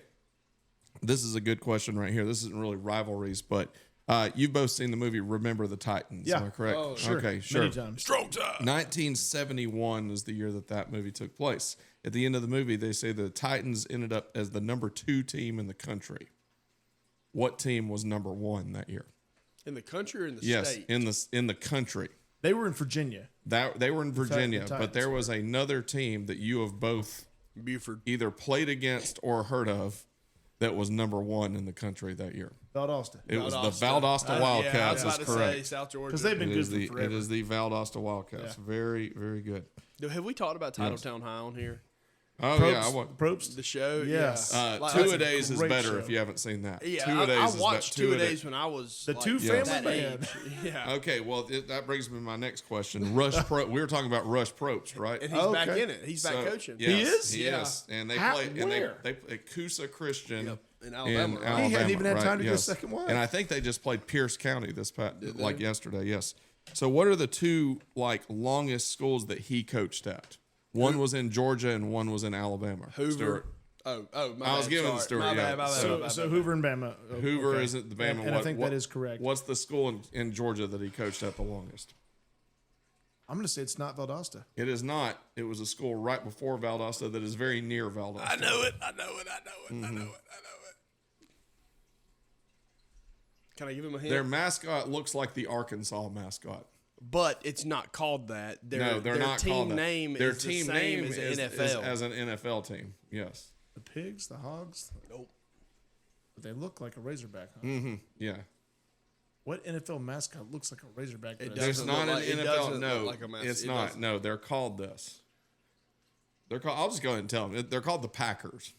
This is a good question right here. This isn't really rivalries, but you've both seen the movie Remember the Titans. Yeah. Am I correct? Oh, Sure. Okay, sure. Many times. 1971 is the year that movie took place. At the end of the movie, they say the Titans ended up as the number 2 team in the country. What team was number 1 that year? In the country or in the Yes, state? in the country. They were in Virginia. They were in Virginia, Titans but there was another team that you have both Buford. either played against or heard of that was number 1 in the country that year. Valdosta. It was the Valdosta. Valdosta Yeah, I Wildcats. was Is about to correct. say South Georgia. Because they've been It good is for the forever. it is the Valdosta Wildcats. Yeah. Very, very good. Have we talked about Titletown High on here? Oh Probst, yeah, I want. Probst. The show? Yes. Yeah. Like, Two that's a a days is great better show. if you haven't seen that. Yeah, Two a days I is watched Two a Two-A-Days when I was The like, Two Yes. Family that Band. age. Yeah. Okay, well that brings me to my next question. We were talking about Rush Probst, right? And he's back Okay. in it. He's back So, coaching. Yes, He is? He Yeah. is. And they How- play. And where? they play Coosa Christian. Yep. In Alabama, right? He hadn't even had right, time to get a yes. second wife. And I think they just played Pierce County they? yesterday. Yes. So what are the two longest schools that he coached at? One was in Georgia and one was in Alabama. Hoover. Stewart. Oh, my I was bad. giving the Sorry. story, My yeah. bad, my bad, So- my bad, So my bad. Hoover and Bama. Hoover okay. isn't the Bama. And I think that is correct. What's the school in Georgia that he coached at the longest? I'm going to say it's not Valdosta. It is not. It was a school right before Valdosta that is very near Valdosta. I know it. I know it. Can I give him a hint? Their mascot looks like the Arkansas mascot. But it's not called that. No, they're their not team called that. name Their is team the name same is as the NFL. as an NFL team. Yes. The pigs, the hogs. Nope. But they look like a Razorback. Huh? Mm-hmm. Yeah. What NFL mascot looks like a Razorback? It that does. is- It's Doesn't not look an like- it NFL. doesn't No, look like a mascot. it's It not. doesn't. No, they're called this. They're called. I'll just go ahead and tell them. They're called the Packers.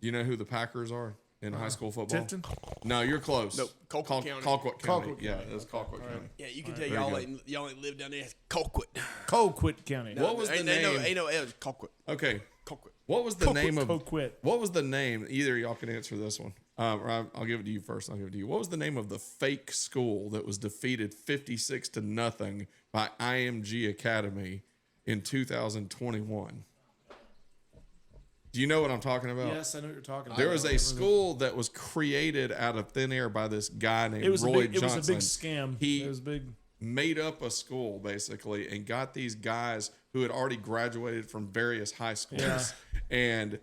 Do you know who the Packers are in high school football? Tifton? No, you're close. Nope, Colquitt County. Colquitt County. Colquitt Yeah, County. it's Colquitt County. Yeah, you can tell Very y'all good. ain't live down there. It's Colquitt. Colquitt County. What was the ain't name? Ain't no L. It's Colquitt. Okay. Colquitt. What was the name of? Colquitt. What was the name? Either y'all can answer this one. Or I'll give it to you first. I'll give it to you. What was the name of the fake school that was defeated 56-0 by IMG Academy in 2021? Do you know what I'm talking about? Yes, I know what you're talking about. There was a school that was created out of thin air by this guy named It was Roy a big, Johnson. It was a big scam. He it was big. made up a school basically and got these guys who had already graduated from various high schools Yeah. and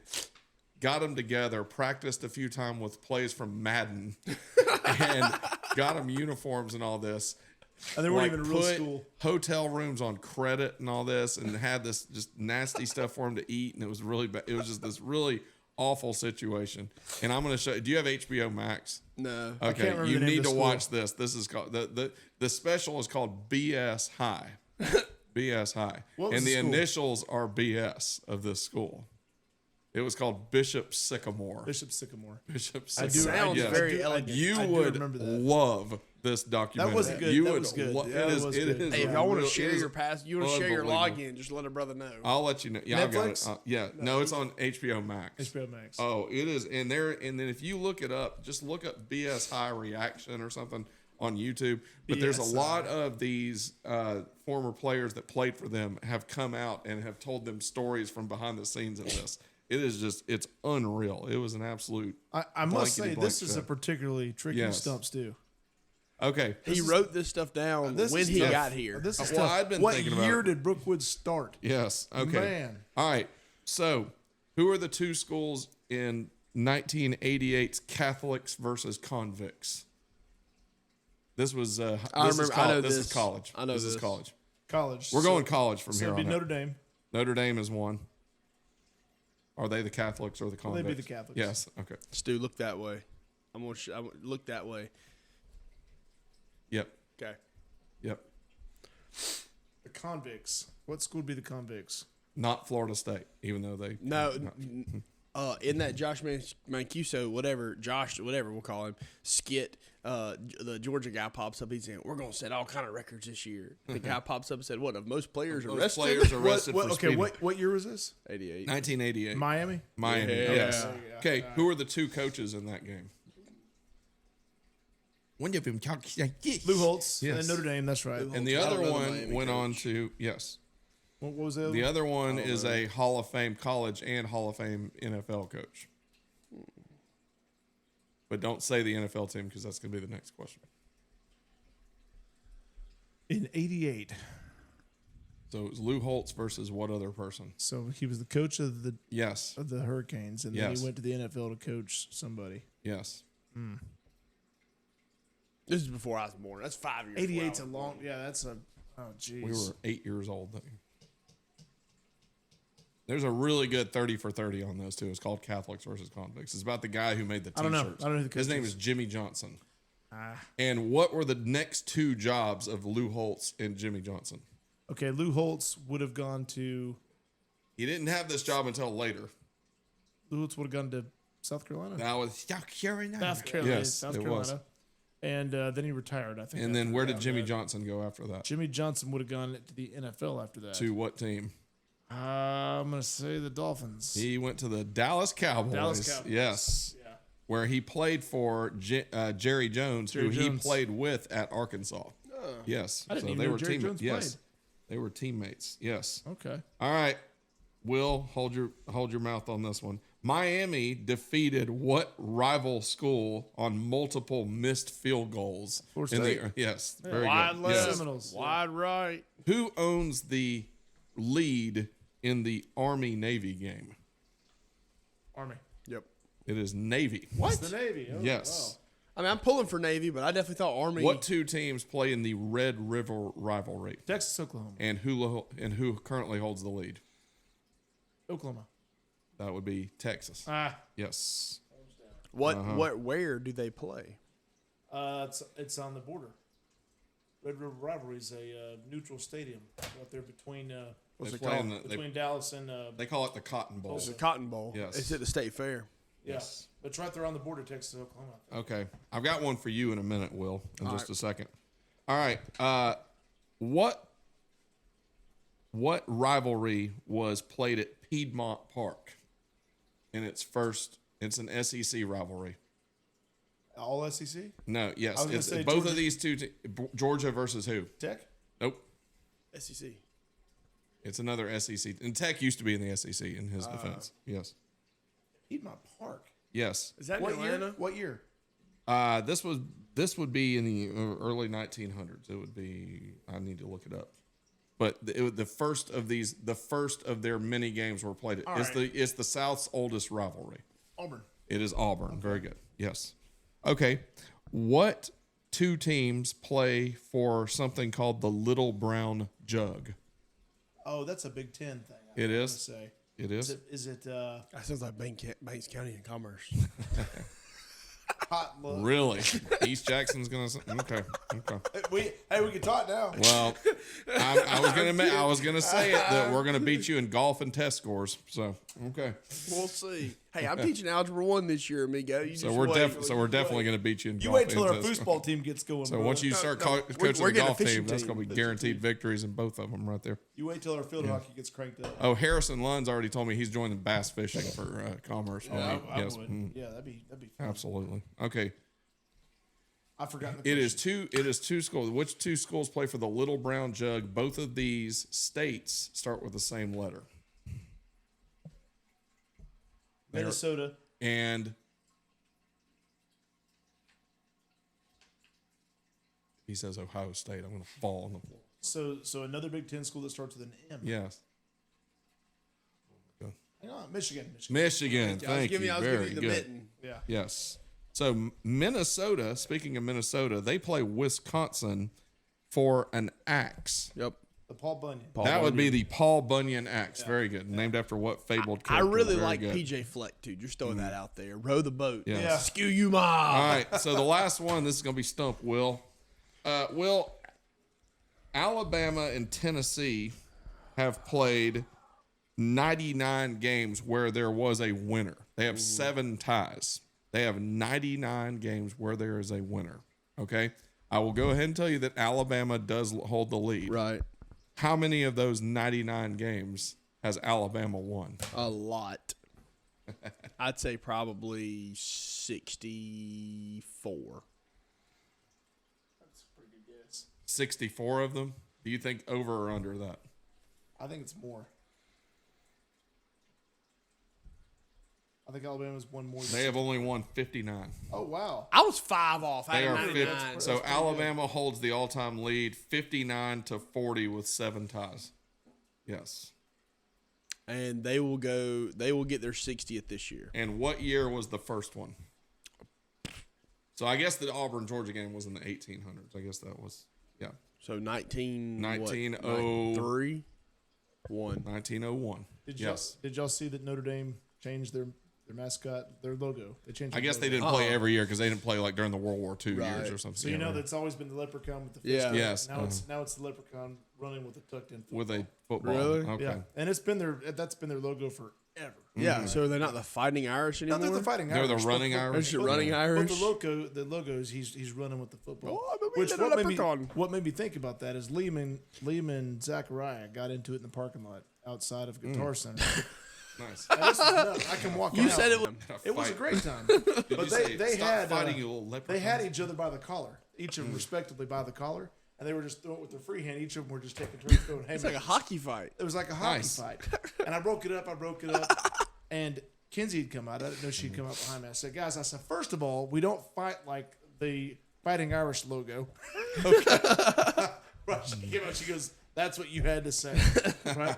got them together, practiced a few times with plays from Madden, and got them uniforms and all this. And they weren't Like, even real put school. hotel rooms on credit and all this, and had this just nasty stuff for them to eat, and it was really bad. It was just this really awful situation. And I'm going to show you. Do you have HBO Max? No. Okay, can't remember you the name need of to the watch school. this. This is called the special is called BS High. BS High. What was And the the school? initials are BS of this school. It was called Bishop Sycamore. Bishop Sycamore. Bishop I do. Sycamore. Sounds Yes. very elegant. You I do would remember that. love this documentary. wasn't good. You That would was good. lo- Yeah, it it is. was It good. is. Hey, if y'all want to real- share it is your pass, you want to share your unbelievable. login, just let a brother know. I'll let you know. Yeah, I've got it. Netflix? No, it's on HBO Max. HBO Max. Oh, it is, and then if you look it up, just look up BS High Reaction or something on YouTube. But there's a BS lot of these former players that played for them have come out and have told them stories from behind the scenes of this. It is just, it's unreal. It was an absolute. I must say, blankety-blank this is a show. particularly tricky Yes. stump stew. Okay. He wrote this stuff down This when is he tough. got here. This is Well, tough. I'd been what thinking about year it. did Brookwood start? Yes. Okay. Man. All right. So, who are the two schools in 1988's Catholics versus convicts? This was. I This is remember- I know This is this. college. I know This is this. college. College. We're going college from So here it'd be on Notre out. Dame. Notre Dame is one. Are they the Catholics or the Well, they'd convicts? be the Catholics. Yes. Okay. Stu, look that way. I'm gonna look that way. Yep. Okay. Yep. The convicts. What school would be the convicts? Not Florida State, even though they. No, in that Josh Mancuso, whatever we'll call him, skit, the Georgia guy pops up. He's saying, "We're gonna set all kind of records this year." The guy pops up and said, "What? Of most players Those arrested?" players arrested What, for okay, speeding. what year was this? 88. 1988. Miami? Miami. Yeah. Yes. Yeah. Okay. Who are the two coaches in that game? One of them talks like this. Lou Holtz Yes. and Notre Dame. That's right. And the I don't other know the one Miami went on coach. to yes. What was the other The one? other one is a Hall of Fame college and Hall of Fame NFL coach. But don't say the NFL team because that's going to be the next question. In 88. So it was Lou Holtz versus what other person? So he was the coach of the Yes. Hurricanes, and then Yes. he went to the NFL to coach somebody. Yes. This is before I was born. That's 5 years. 88's a before I was long. Yeah, that's a. Oh, jeez. We were 8 years old then. There's a really good 30 for 30 on those two. It's called Catholics versus Convicts. It's about the guy who made the I t-shirts. don't know. I don't know who the His coach name is. is Jimmy Johnson. Ah. And what were the next two jobs of Lou Holtz and Jimmy Johnson? Okay, Lou Holtz would have gone to. He didn't have this job until later. Lou Holtz would have gone to South Carolina. That was South Carolina. South Carolina. Yes, South it Carolina. was. And then he retired, I think. And then after where that. did Jimmy Johnson go after that? Jimmy Johnson would have gone to the NFL after that. To what team? I'm going to say the Dolphins. He went to the Dallas Cowboys. Dallas Cowboys. Yes. Yeah. Where he played for Jerry Jones, Jerry who Jones. he played with at Arkansas. Yes. I didn't so even they know were Jerry Jones Yes. played. They were teammates. Yes. Okay. All right. Will, hold your mouth on this one. Miami defeated what rival school on multiple missed field goals? Florida in State. Yes. Very Wide good. left, Yes. Seminoles. wide right. Who owns the lead in the Army-Navy game? Army. Yep. It is Navy. It's the Navy. Oh, Yes. I mean, I'm pulling for Navy, but I definitely thought Army. What two teams play in the Red River rivalry? wow. Texas, Oklahoma. And who currently holds the lead? Oklahoma. That would be Texas. Yes. Where do they play? It's on the border. Red River Rivalry is a neutral stadium right there between What's They it play called? in the- between Dallas and They call it the Cotton Bowl. It's the Cotton Bowl. Yes. It's at the State Fair. yeah. Yes. It's right there on the border, Texas, Oklahoma. Okay. I've got one for you in a minute, Will, in All just right. a second. All right. What rivalry was played at Piedmont Park in its first? It's an SEC rivalry. All SEC. No, yes. I was gonna It's say both Georgia- of these two. Georgia versus who? Tech. Nope. SEC. It's another SEC. And Tech used to be in the SEC in his defense. Yes. Piedmont Park. Yes. Is that in What Atlanta? year? What year? This would be in the early 1900s. It would be. I need to look it up. But the first of their many games were played. All It's right. it's the South's oldest rivalry. It is Auburn. Very good. Yes. Okay. What two teams play for something called the Little Brown Jug? Oh, that's a Big Ten thing. It is? Say. It is. Is it That sounds like Banks County and Commerce. hot look? Really? East Jackson's gonna. Okay. We can talk now. Well, I was gonna say it that we're gonna beat you in golf and test scores. So okay. We'll see. Hey, I'm teaching Algebra 1 this year, amigo. You So just we're wait. definitely gonna beat you in You golf. wait till and our test foosball team gets going. So bro. once you start coaching we're the getting a golf fishing team, that's team. gonna be guaranteed victories in both of them right there. You wait till our field hockey gets cranked up. Oh, Harrison Lund's already told me he's joining bass fishing for Commerce. I Yes. would. Mm, Yeah, that'd be fun. absolutely. Okay. I forgot. The It is two schools. Which two schools play for the Little Brown Jug? Both of these states start with the same letter. Minnesota. And he says Ohio State. I'm going to fall on the floor. So another Big Ten school that starts with an M. Yes. Hang on, Michigan. Michigan. Thank you. I was Very giving you the good. mitten. Yeah. Yes. So Minnesota, speaking of Minnesota, they play Wisconsin for an axe. Yep. The Paul Bunyan. That would be the Paul Bunyan axe. Very good. Named after what fabled I character? really Very like good. PJ Fleck, too. Just throwing that out there. Row the boat. Yes. Yeah. Skew you, ma. All right. So the last one, this is going to be Stump Will. Will, Alabama and Tennessee have played 99 games where there was a winner. They have 7 ties. They have 99 games where there is a winner. Okay? I will go ahead and tell you that Alabama does hold the lead. Right. How many of those 99 games has Alabama won? A lot. I'd say probably 64. That's a pretty good guess. 64 of them? Do you think over or under that? I think it's more. I think Alabama's won more. They have only won 59. Oh wow. I was 5 off. I They had are 99. 50. So Alabama holds the all-time lead, 59-40 with 7 ties. Yes. And they will get their 60th this year. And what year was the first one? So I guess the Auburn Georgia game was in the 1800s. I guess that was So 1903? 1. 1901. Did y'all see that Notre Dame changed their mascot, their logo? They changed. I their guess they logo. didn't play every year because they didn't play like during the World War II Right. years or something. So you know that's always been the leprechaun with the fish. Yeah. tail. Yes. Now it's the leprechaun running with a tucked in. with a football. Really? Okay. Yeah, and that's been their logo forever. Yeah, so they're not the Fighting Irish anymore? Not that they're fighting. They're the Irish, running but- Irish? They're running Irish? But the logo is he's running with the football. Oh, I'm a wee Which little leprechaun. what made me think about that is Lehman and Zachariah got into it in the parking lot outside of Guitar Center. Nice. And this is nuts. I can walk. You out. said it was... It was a great time. Did But you say, they "Stop had fighting, you little leprechaun"? they had each other by the collar, each of them respectively by the collar, and they were just throwing it with their free hand. Each of them were just taking turns throwing haymakers. It's like a hockey fight. It was like a hockey Nice. fight. And I broke it up, and Kinsey had come out. I didn't know she'd come out behind me. I said, guys, first of all, we don't fight like the Fighting Irish logo. Okay. Right, she came out, she goes, that's what you had to say. Right?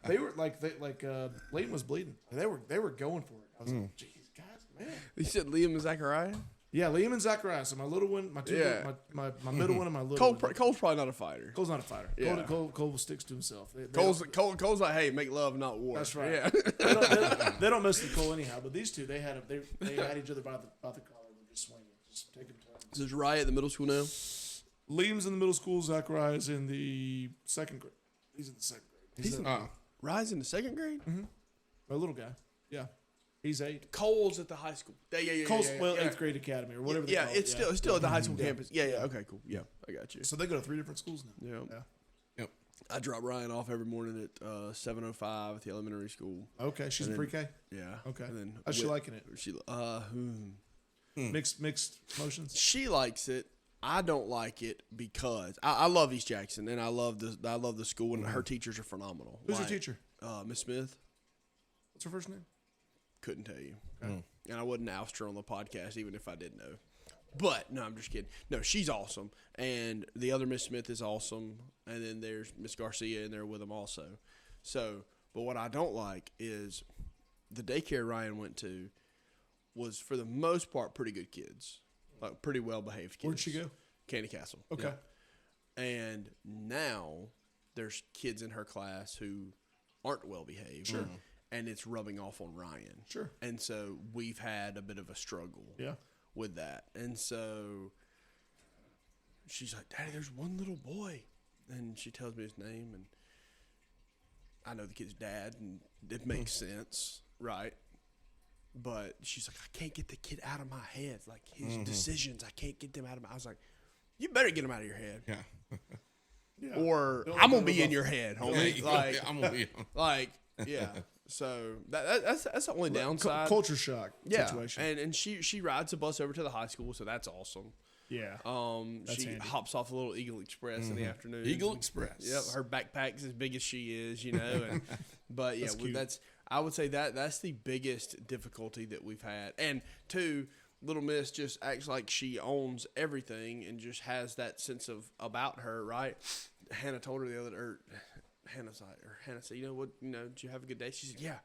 They were Leighton was bleeding. They were going for it. I was like, geez, guys, man. You said Liam and Zachariah? Yeah, Liam and Zachariah. So my little one, my two, Yeah. my middle one, and my little Cole's one. probably not a fighter. Cole's not a fighter. Yeah. Cole sticks to himself. Cole's like, hey, make love, not war. That's right. Yeah. They don't mess with Cole anyhow. But these two, they had each other by the collar. We're just swinging, just taking turns. Is Riot at the middle school now? Liam's in the middle school. Zachariah's in the second grade. He's in the second grade. He's Riot's in the 2nd grade? a little guy. Yeah, he's 8. Cole's at the high school. Yeah. Cole's 8th grade academy or whatever. Yeah, they call it. it's still at the high school campus. Yeah. Okay, cool. Yeah, I got you. So they go to 3 different schools now. Yeah. Yep. I drop Ryan off every morning at 7:05 at the elementary school. Okay, she's in pre-K. Yeah. Okay. And then How's she liking it? She Mixed emotions. she likes it. I don't like it because I love East Jackson and I love the school and her teachers are phenomenal. Who's her Like, teacher? Miss Smith. What's her first name? Couldn't tell you. And I wouldn't oust her on the podcast even if I did know. But no, I'm just kidding. No, she's awesome, and the other Miss Smith is awesome, and then there's Miss Garcia in there with them also. So, but what I don't like is the daycare Ryan went to. was for the most part pretty good kids, like pretty well behaved kids. Where'd she go? Candy Castle. Okay. Yeah. And now there's kids in her class who aren't well behaved. Sure. And it's rubbing off on Ryan. Sure. And so we've had a bit of a struggle with that. And so she's like, Daddy, there's one little boy. And she tells me his name, and I know the kid's dad, and it makes sense, right? But she's like, I can't get the kid out of my head. Like, his decisions, I can't get them out of my... I was like, you better get them out of your head. Yeah. Or I'm going to be in your head, homie. Like, I'm gonna be. like, yeah. So that's the only downside. Culture shock yeah. situation. And she rides a bus over to the high school, so that's awesome. Yeah. She handy. hops off a little Eagle Express in the afternoon. Eagle Express. Yep, her backpack's as big as she is, you know. And, but yeah, that's I would say that's the biggest difficulty that we've had. And two, Little Miss just acts like she owns everything and just has that sense of about her, right? Hannah told her the other, or Hannah said, you know what, did you have a good day? She said, yeah,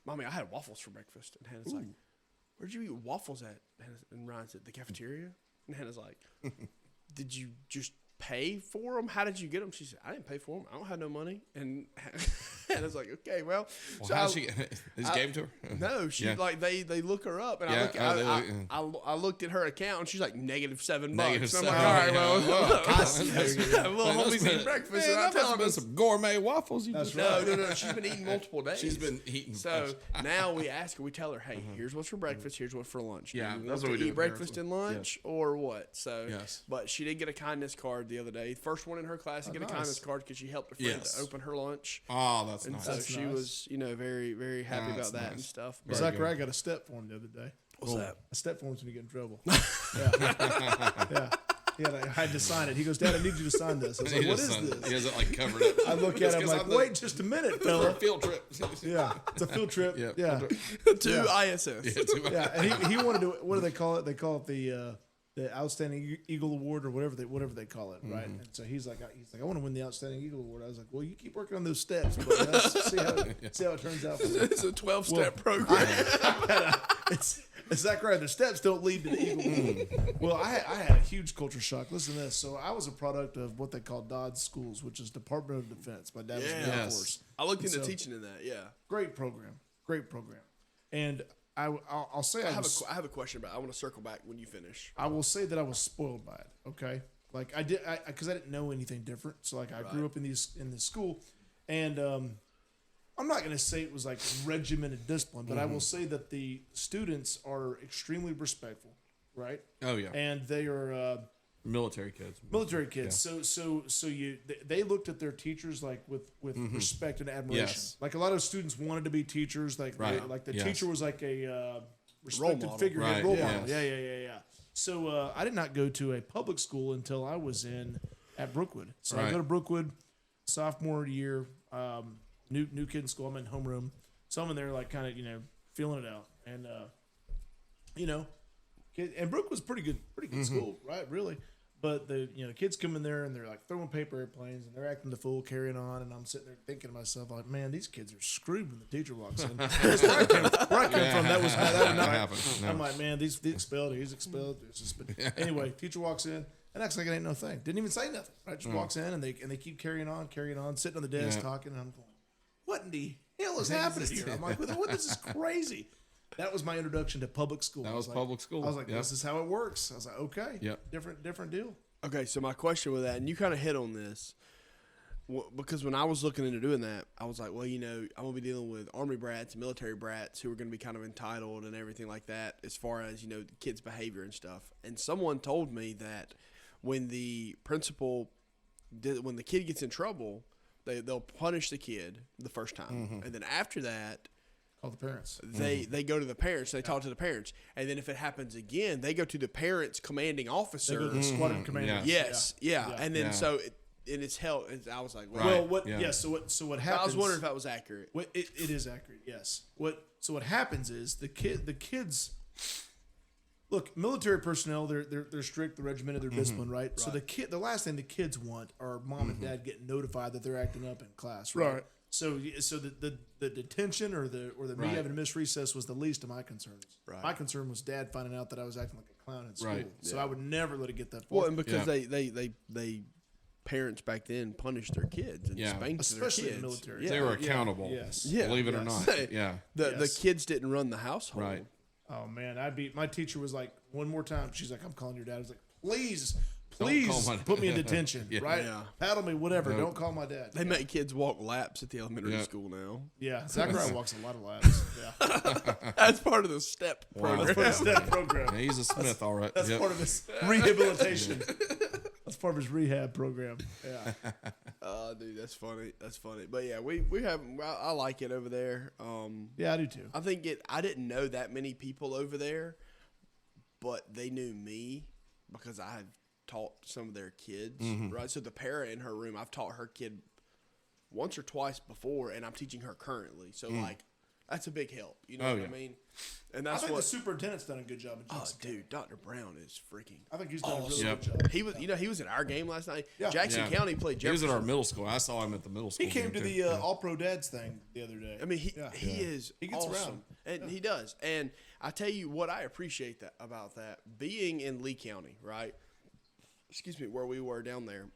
Mommy, I had waffles for breakfast. And Hannah's like, where'd you eat waffles at? And Ryan said, the cafeteria. And Hannah's like, did you just pay for them? How did you get them? She said, I didn't pay for them. I don't have no money. And Hannah's like, okay, well. Well, so how'd she just gave to her? No, she like they look her up, and I looked at her account, and she's like -$7. Negative And I'm like, $7. all right, well, Yeah. little homie's eating breakfast, and I tell him some gourmet waffles. That's no. She's been eating multiple days. She's been eating. So now we ask her, we tell her, hey, here's what's for breakfast, here's what's for lunch. Yeah, do you that's want what we to do eat with breakfast her. and lunch or what? So, Yes. But she did get a kindness card the other day. First one in her class to get a kindness card because she helped a friend to open her lunch. Oh, that's And nice. so That's she nice. was, very, very happy That's about that nice. and stuff. Very Zachary, good. I got a step for him the other day. What's that? A step for him when you get in trouble. Yeah. Yeah, I had to sign it. He goes, Dad, I need you to sign this. I was like, what is this? He has it like covered up. I look at him like, wait just a minute, for fella. a field trip. Yeah, it's a field trip. Yeah. Yeah. To ISS. Yeah, and he wanted to. What do they call it? They call it the Outstanding Eagle Award or whatever they call it, right? And so he's like, I want to win the Outstanding Eagle Award. I was like, well, you keep working on those steps, but let's see how it turns out for you. It's a 12-step program. It's exactly right. The steps don't lead to the Eagle Award. Well, I had a huge culture shock. Listen to this. So I was a product of what they call Dodge Schools, which is Department of Defense. My dad was in the Air Force. I looked into So- teaching in that, yeah. Great program. And I'll say I have a question about it. I want to circle back when you finish. I will say that I was spoiled by it. Okay, like I didn't know anything different. So like I grew up in this school, and I'm not going to say it was like regimented discipline, but I will say that the students are extremely respectful, right? Oh yeah. And they are Military kids. military kids. Yeah. So they looked at their teachers like with respect and admiration. Yes. Like a lot of students wanted to be teachers. Like Right. like the Yes. teacher was like a respected model. figure, Right. role Yes. model. Yeah. So I did not go to a public school until I was at Brookwood. So I Right. go to Brookwood, sophomore year, new kid in school. I'm in homeroom, so I'm in there like kind of feeling it out, and and Brook was pretty good school, right? Really. But the kids come in there and they're like throwing paper airplanes and they're acting the fool, carrying on, and I'm sitting there thinking to myself like, man, these kids are screwed when the teacher walks in. Because where I came from, that would not happen. No. I'm like, man, these expelled, he's expelled. It's just, anyway, teacher walks in and acts like it ain't no thing. Didn't even say nothing. Right? Just walks in and they keep carrying on, sitting on the desk talking, and I'm going, what in the hell is happening here? I'm like, what? This is crazy. That was my introduction to public school. That was like, public school. I was like, Yep. this is how it works. I was like, okay, Yep. different deal. Okay, so my question with that, and you kind of hit on this, because when I was looking into doing that, I was like, well, I'm going to be dealing with Army brats and military brats who are going to be kind of entitled and everything like that as far as, the kids' behavior and stuff. And someone told me that when the principal, when the kid gets in trouble, they'll punish the kid the first time. And then after that, Call the parents. they go to the parents. They talk to the parents, and then if it happens again, they go to the parents' commanding They officer. go to the squadron commander. Yes, yeah. And then Yeah. so it's held. I was like, Well, well, what? Yeah. Yeah. So what I happens? was wondering if that was accurate. It is accurate. Yes. What happens is the kids. Look, military personnel, they're strict, they're regimented, they're disciplined, right? So the last thing the kids want are mom and dad getting notified that they're acting up in class, right? So the detention or the me Right. having to miss recess was the least of my concerns. Right. My concern was Dad finding out that I was acting like a clown in school. Right. So I would never let it get that far. Well, and because Yeah. they parents back then punished their kids and Yeah. spanked Especially their in kids. the military. Yeah. They were accountable. Yes. Yeah. Believe it or Yes. not. Yeah. The Yes. kids didn't run the household. Right. Oh man, my teacher was like, one more time. She's like, I'm calling your dad. I was like, please call my- put me in detention, Yeah. right? Yeah. Paddle me, whatever. Nope. Don't call my dad. They make kids walk laps at the elementary Yeah. school now. Yeah, Zachariah walks a lot of laps. Yeah, That's part of the STEP Wow. program. that's part of his step program. Yeah, he's a Smith, all right. That's Yep. part of his rehabilitation. That's part of his rehab program. Yeah. Dude, that's funny. That's funny. But yeah, we have. I like it over there. Yeah, I do too. I think I didn't know that many people over there, but they knew me because I had taught some of their kids. Right. So the para in her room, I've taught her kid once or twice before, and I'm teaching her currently. So like, that's a big help. You know Oh, what I yeah. mean? And I that's think what. the superintendent's done a good job. In Oh, Jackson. dude, Dr. Brown is freaking. I think he's done a really Yep. good job. He was, he was at our game last night. Yeah. Jackson Yeah. County played He was Jefferson. at our middle school. I saw him at the middle school. He came game, to too. the All Pro Dads thing the other day. I mean, he Yeah. is He gets awesome, around. and he does. And I tell you what, I appreciate that about that being in Lee County, right? Excuse me, where we were down there.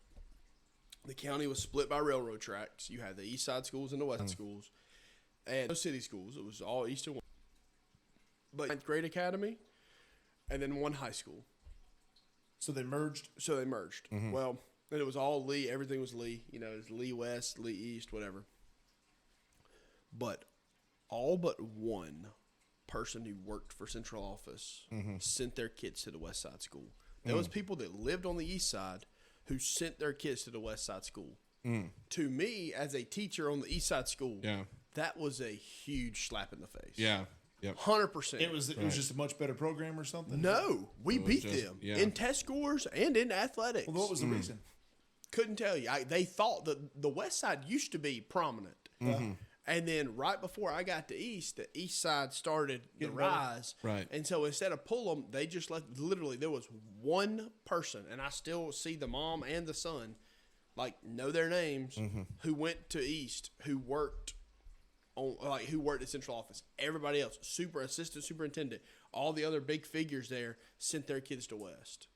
The county was split by railroad tracks. You had the east side schools and the west schools, and no city schools. It was all east and west. But 9th grade academy, and then one high school. So they merged. So they merged. Well, and it was all Lee. Everything was Lee. You know, it was Lee West, Lee East, whatever. But all but one person who worked for central office sent their kids to the West Side school. There was people that lived on the East Side who sent their kids to the West Side school. To me, as a teacher on the East Side school, Yeah. that was a huge slap in the face. Yeah. Yep. 100%. It was just a much better program or something. No, we was beat just- them yeah. in test scores and in athletics. Well, what was the reason? Couldn't tell you. They thought that the West Side used to be prominent. And then right before I got to East, the East Side started the Getting better. rise. Right. And so instead of pull them, they just left. Literally, there was one person, and I still see the mom and the son, like, know their names, who went to East, who worked at central office. Everybody else, assistant superintendent, all the other big figures there sent their kids to West.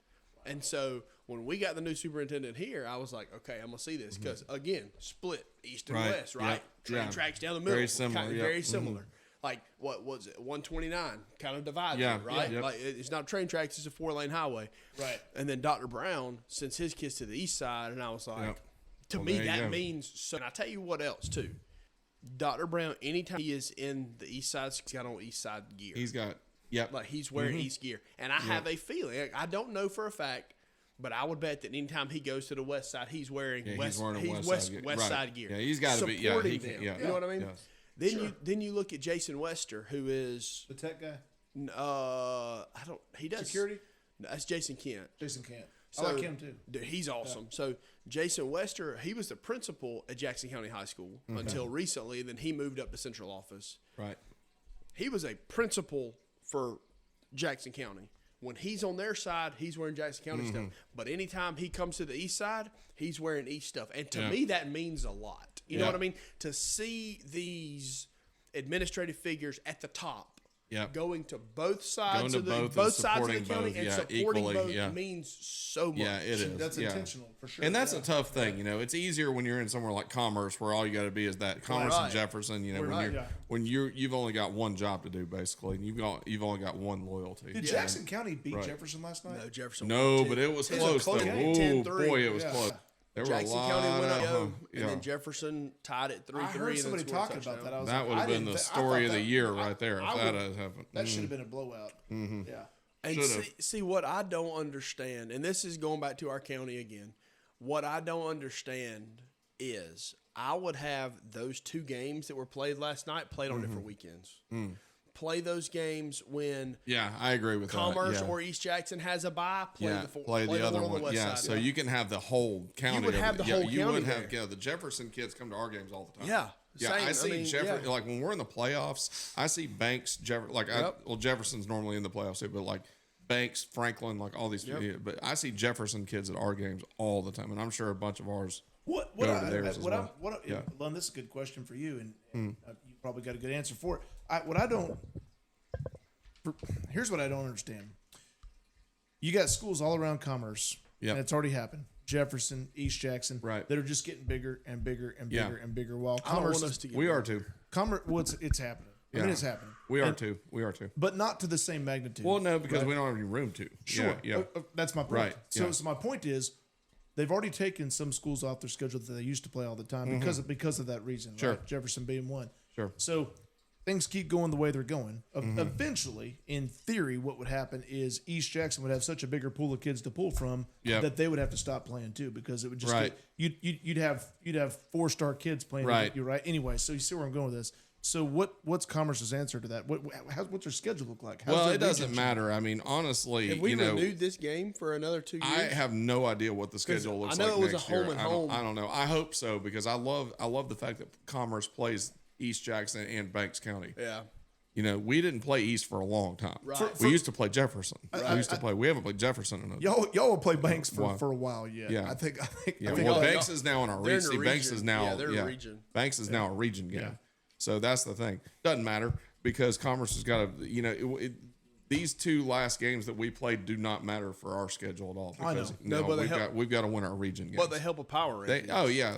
And so when we got the new superintendent here, I was like, okay, I'm gonna see this because again, split east and Right. west, right? Yep. Train Yeah. tracks down the middle, Very similar, kind of yep. very similar. Like what was it? 129 kind of divides Yeah, it, right? yep. Like it's not train tracks; it's a 4-lane highway. Right. And then Dr. Brown sends his kids to the east side, and I was like, Yep. to Well, me there you that go. means so. And I tell you what else too. Dr. Brown, anytime he is in the east side, he's got on east side gear. He's got. Yep. Like he's wearing East gear, and I have a feeling. I don't know for a fact, but I would bet that anytime he goes to the West Side, he's wearing Yeah, West. he's wearing a He's West Side gear. West Right. Side gear. Yeah, he's gotta be- yeah, supporting he can- them. yeah. You know what I mean? Yes. Then you look at Jason Wester, who is The tech guy, I don't he does security, No, that's Jason Kent. Jason Kent. So, I like him too. Dude, he's awesome. So Jason Wester, he was the principal at Jackson County High School until recently. Then he moved up to central office. Right. He was a principal for Jackson County. When he's on their side, he's wearing Jackson County stuff. But anytime he comes to the east side, he's wearing East stuff. And to Yeah. me, that means a lot. You know Yeah. what I mean? To see these administrative figures at the top Yep. going to both sides Going of to the both and both sides of the supporting county both, and yeah, supporting equally, both yeah. means so much. Yeah, it is. That's yeah. intentional for sure. And that's yeah. a tough thing, you know. It's easier when you're in somewhere like Commerce, where all you got to be is that Commerce Right. and Jefferson. You know, Right. when you've only got one job to do basically, and you've only got one loyalty. Did Yeah. Jackson County beat Right. Jefferson last night? No, Jefferson. No, won but 10. it was It close close though. game, Oh 10-3. boy, it was Yeah. close. There were Jackson a lot County went of, up, yeah. and then Jefferson tied it 3-3. I heard and then somebody scored a talking about touchdown. that. I was That like, would have I been didn't the thi- I story thought of the that- year right there. I If that would- had happened, That should have been a blowout. Yeah. And Should've. see what I don't understand, and this is going back to our county again. What I don't understand is I would have those two games that were played last night played on different weekends. Play those games when yeah, I agree with Commerce that. Yeah. or East Jackson has a bye. Play Yeah, the play the other on the one. west Yeah, side. so you can have the whole county. would over have the there. whole You county would have there. the Jefferson kids come to our games all the time. Yeah, yeah. same. I see mean, Jefferson yeah. like when we're in the playoffs. I see Banks, Yep. Jefferson's normally in the playoffs too, but like Banks, Franklin, like all these. Yep. But I see Jefferson kids at our games all the time, and I'm sure a bunch of ours What go to theirs as well. Yeah. Lon, this is a good question for you, and you probably got a good answer for it. Here's what I don't understand. You got schools all around Commerce, and it's already happened. Jefferson, East Jackson, Right. that are just getting bigger and bigger and bigger and bigger. While I don't Commerce, want us to get We are too. Commerce, it's happening. I mean, it's happening. We are too. We are too. But not to the same magnitude. Well, no, because we don't have any room to. Sure. Yeah. That's my point. Right, So, yeah. so my point is, they've already taken some schools off their schedule that they used to play all the time because of that reason. Sure. Right? Jefferson being one. Sure. So things keep going the way they're going. Eventually, in theory, what would happen is East Jackson would have such a bigger pool of kids to pull from Yep. that they would have to stop playing too, because it would just Right. you'd have 4-star kids playing. Right. You're right. Anyway, so you see where I'm going with this. So what's Commerce's answer to that? What's their schedule look like? How's Well, their it doesn't region? matter. I mean, honestly, Have we you know, renewed this game for another 2 years? I have no idea what the schedule looks I know like it was a next year. home and I home. don't know. I hope so, because I love the fact that Commerce plays East Jackson and Banks County. Yeah. You know, we didn't play East for a long time. Right. We used to play Jefferson. We haven't played Jefferson in a Y'all will play Banks for Wow. a while yet. Yeah. I think. Yeah, I think well, y'all- Banks is now in our they're in region. the See, Banks region. is now Yeah, they're a region. Banks is now a region game. Yeah. So that's the thing. Doesn't matter, because Commerce has got to. You know, these two last games that we played do not matter for our schedule at all. I know. Because No, but they we've got to win our region games. But they help a power rankings. Oh yeah,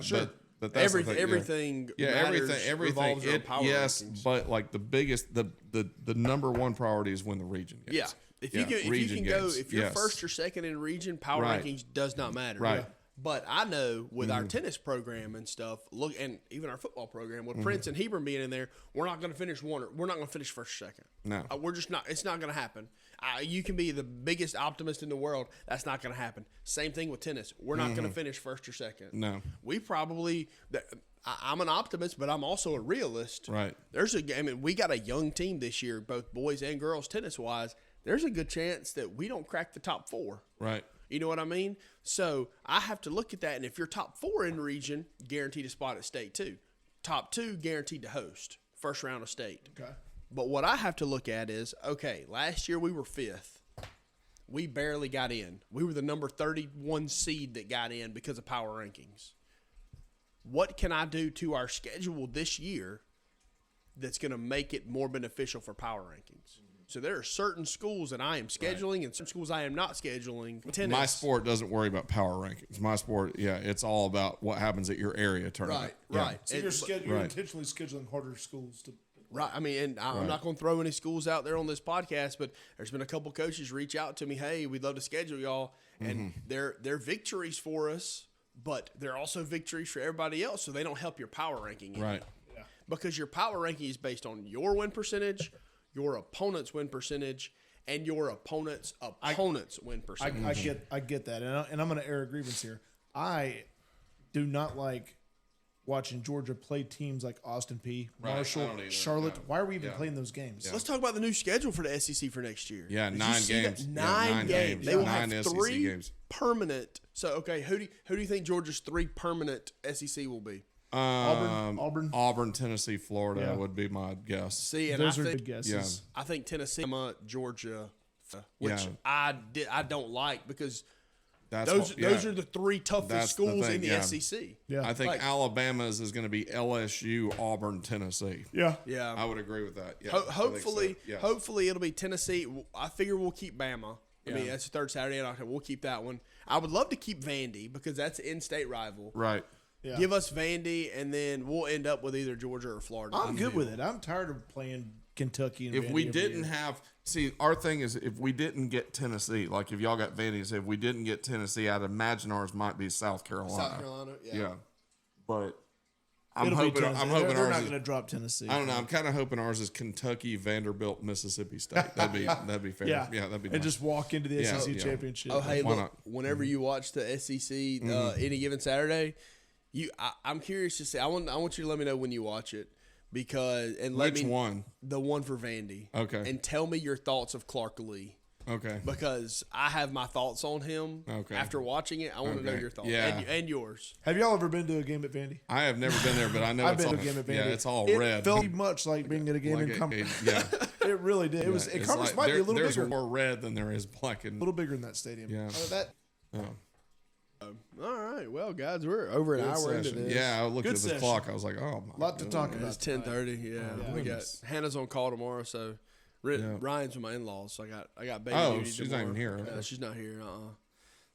but that's the thing, yeah. everything. Yeah, matters, everything. revolves around power Yes, rankings. but like the biggest, the number one priority is win the region games. Yeah. If you region can go, games, if you're yes. first or second in region, power Right. rankings does not matter. Right. But I know with our tennis program and stuff, look, and even our football program, with Prince and Hebron being in there, we're not going to finish we're not going to finish first or second. No. We're just not. It's not going to happen. You can be the biggest optimist in the world. That's not going to happen. Same thing with tennis. We're not going to finish first or second. No. We probably. I'm an optimist, but I'm also a realist. Right. We got a young team this year, both boys and girls tennis wise. There's a good chance that we don't crack the top 4. Right. You know what I mean? So I have to look at that, and if you're top 4 in the region, guaranteed a spot at state too. Top 2 guaranteed to host first round of state. Okay. But what I have to look at is, okay, last year we were 5th. We barely got in. We were the number 31 seed that got in because of power rankings. What can I do to our schedule this year that's going to make it more beneficial for power rankings? So there are certain schools that I am scheduling and some schools I am not scheduling. Tennis. My sport doesn't worry about power rankings. My sport, it's all about what happens at your area tournament. Right. So you're intentionally scheduling harder schools to. Right. I mean, and I'm not going to throw any schools out there on this podcast, but there's been a couple coaches reach out to me. Hey, we'd love to schedule y'all, and they're victories for us, but they're also victories for everybody else. So they don't help your power ranking. Right. Because your power ranking is based on your win percentage, your opponent's win percentage, and your opponent's win percentage. I get that, and I'm going to air a grievance here. I do not like watching Georgia play teams like Austin P, Right, I Marshall, don't either, Charlotte. no. Why are we even Yeah. playing those games? Let's talk about the new schedule for the SEC for next year. Yeah, Did you 9 see that? games. Yeah, 9 games. They will 9 have SEC 3 games. permanent. So, okay, who do you think Georgia's 3 permanent SEC will be? Auburn, Tennessee, Florida Yeah. would be my guess. See, and those I are think good guesses. I think Tennessee, Georgia, which Yeah. I don't like because That's those are the 3 toughest That's the schools thing, in the yeah. SEC. Yeah, I think like- Alabama's is going to be LSU, Auburn, Tennessee. yeah. Yeah. I would agree with that. Yeah, I think so. Hopefully, Yes. hopefully it'll be Tennessee. I figure we'll keep Bama. I mean, that's the third Saturday in October. We'll keep that one. I would love to keep Vandy because that's an in-state rival. Right. Yeah. Give us Vandy, and then we'll end up with either Georgia or Florida. I'm good with it. I'm tired of playing Kentucky. And If Vandy we every didn't year. have, our thing is, if we didn't get Tennessee, like if y'all got Vandy, if we didn't get Tennessee, I'd imagine ours might be South Carolina. South Carolina, yeah. But I'm It'll be hoping. Tennessee. I'm hoping they're ours not is. going to drop Tennessee. I don't know. I'm kind of hoping ours is Kentucky, Vanderbilt, Mississippi State. That'd be fair. Yeah, that'd be. and nice. just walk into the SEC yeah. championship. Oh, hey, Why look, not? whenever you watch the SEC any given Saturday, I'm curious to see. I want you to let me know when you watch it because Which one? The one for Vandy. Okay. And tell me your thoughts of Clark Lee. Okay. Because I have my thoughts on him. Okay. After watching it, I want to know Okay. your thoughts Yeah. and yours. Have y'all ever been to a game at Vandy? I have never been there, but I know I've it's been all. to a game at Vandy. Yeah, it's all it red. felt much like being at a game Like in Commerce. yeah. It really did. It was. It's Commerce like might be a little there's bigger. more red than there is black A and. little bigger in that stadium. Yeah. That Yeah. All right, well, guys, we're over an hour into this. Yeah, I looked Good at the session. clock. I was like, oh my. A lot to talk about. It's 10:30. Yeah, we got Goodness. Hannah's on call tomorrow, so Ryan's with my in-laws. So I got baby Oh, duty she's tomorrow. not even here. Okay. She's not here.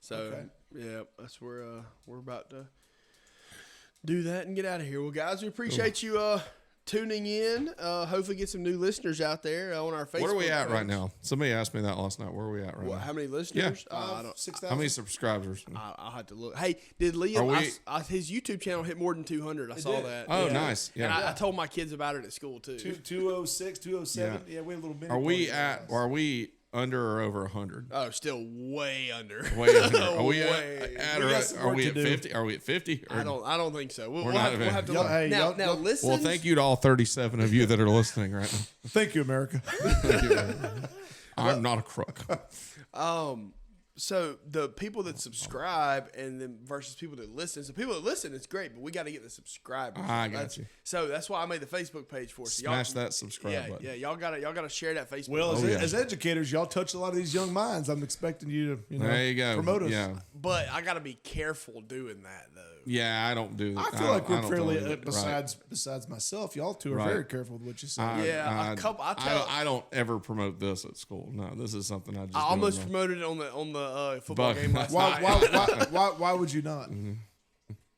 So yeah, that's where we're about to do that and get out of here. Well, guys, we appreciate you tuning in. Hopefully, get some new listeners out there on our Facebook. What are we at page. right now? Somebody asked me that last night. Where are we at right What, now? how many listeners? I don't. 6,000. How many subscribers? I'll have to look. Hey, did Liam? Are we- his YouTube channel hit more than 200. I saw did. that. Oh, Yeah. nice. And Yeah. I told my kids about it at school too. 206, 207. Yeah, we had a little bit. Are we at? Or are we under or over 100? Oh, still way under. Way under. Are we Way. at We or got some are work we to at do. 50? Are we at 50? Or- I don't think so. We'll, We're we'll, not have, we'll have to even- look. Hey, now, y'all- listen. Well, thank you to all 37 of you that are listening right now. Thank you, America. I'm not a crook. So the people that subscribe and then versus people that listen. So people that listen, it's great, but we got to get the subscribers. I got you. So that's why I made the Facebook page for us. Smash that subscribe button. Yeah, y'all gotta share that Facebook. Well, page. as educators, y'all touch a lot of these young minds. I'm expecting you to, There you go. promote us. Yeah. But I got to be careful doing that though. Yeah, I don't do that. I feel like we're don't fairly, do it. besides myself, y'all two are Right. very careful with what you say. Yeah, a couple- I don't ever promote this at school. No, this is something I just. I do almost on my- promoted it on the football But- game last night. why would you not?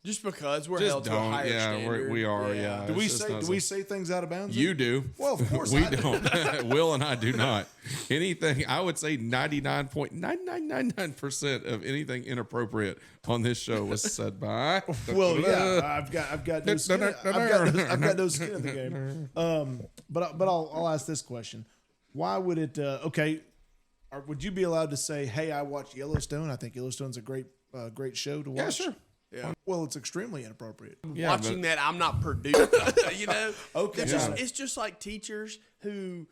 Just because we're Just held to a don't. higher Yeah, standard. we are. Yeah. Do we It's just say not do we say things out of bounds? You do. Well, of course we I do. don't. Will and I do not. Anything. I would say 99.9999% of anything inappropriate on this show was said by. Well, yeah, I've got no skin. I've got no skin in the game. But I'll ask this question: why would it? Would you be allowed to say, "Hey, I watched Yellowstone. I think Yellowstone's a great show to watch." Yeah, sure. Yeah. Well, it's extremely inappropriate. Yeah, Watching but- that, I'm not producing. You know. Okay. It's just like teachers who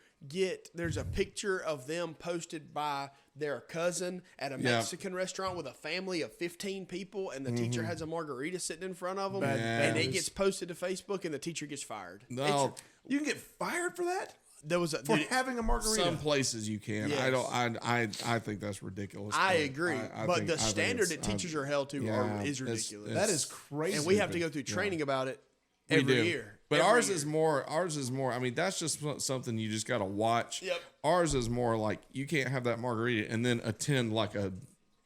there's a picture of them posted by their cousin at a Mexican restaurant with a family of 15 people, and the teacher has a margarita sitting in front of them, and it news. gets posted to Facebook, and the teacher gets fired. No, You can get fired for that There was a for having a margarita. some places you can. Yes. I don't. I think that's ridiculous. I but agree, I but think- the I think standard it's- that teachers are held to is ridiculous. That is crazy. And we have to go through training about it We every do. year. But Every ours year. is more. Ours is more. I mean, that's just something you just got to watch. Yep. Ours is more like you can't have that margarita and then attend like a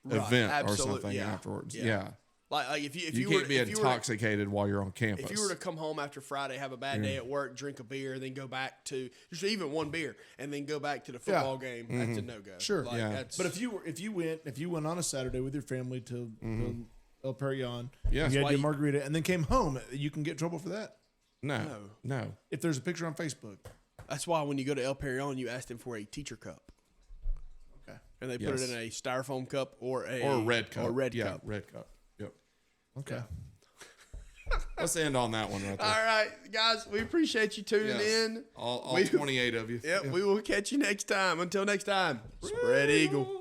event or absolute- something yeah. afterwards. Yeah. Yeah. Like if you You were can't be if you were to- intoxicated while you're on campus. If you were to come home after Friday, have a bad day at work, drink a beer, then go back to just even one beer, and then go back to the football game, that's a no go. Sure. Like, Yeah. that's, But if you went on a Saturday with your family to El Perignon, Yeah. you had why your you- margarita, and then came home, you can get in trouble for that. no. If there's a picture on Facebook. that's why when you go to El Perignon, you ask them for a teacher cup, Okay. and they put it Yes. in a styrofoam cup or a red cup. Or a red yeah, cup. red cup. Yep. Okay. Let's end on that one right there. All right, guys, we appreciate you tuning Yes. in. All We- 28 of you. Yep, we will catch you next time. Until next time, spread eagle.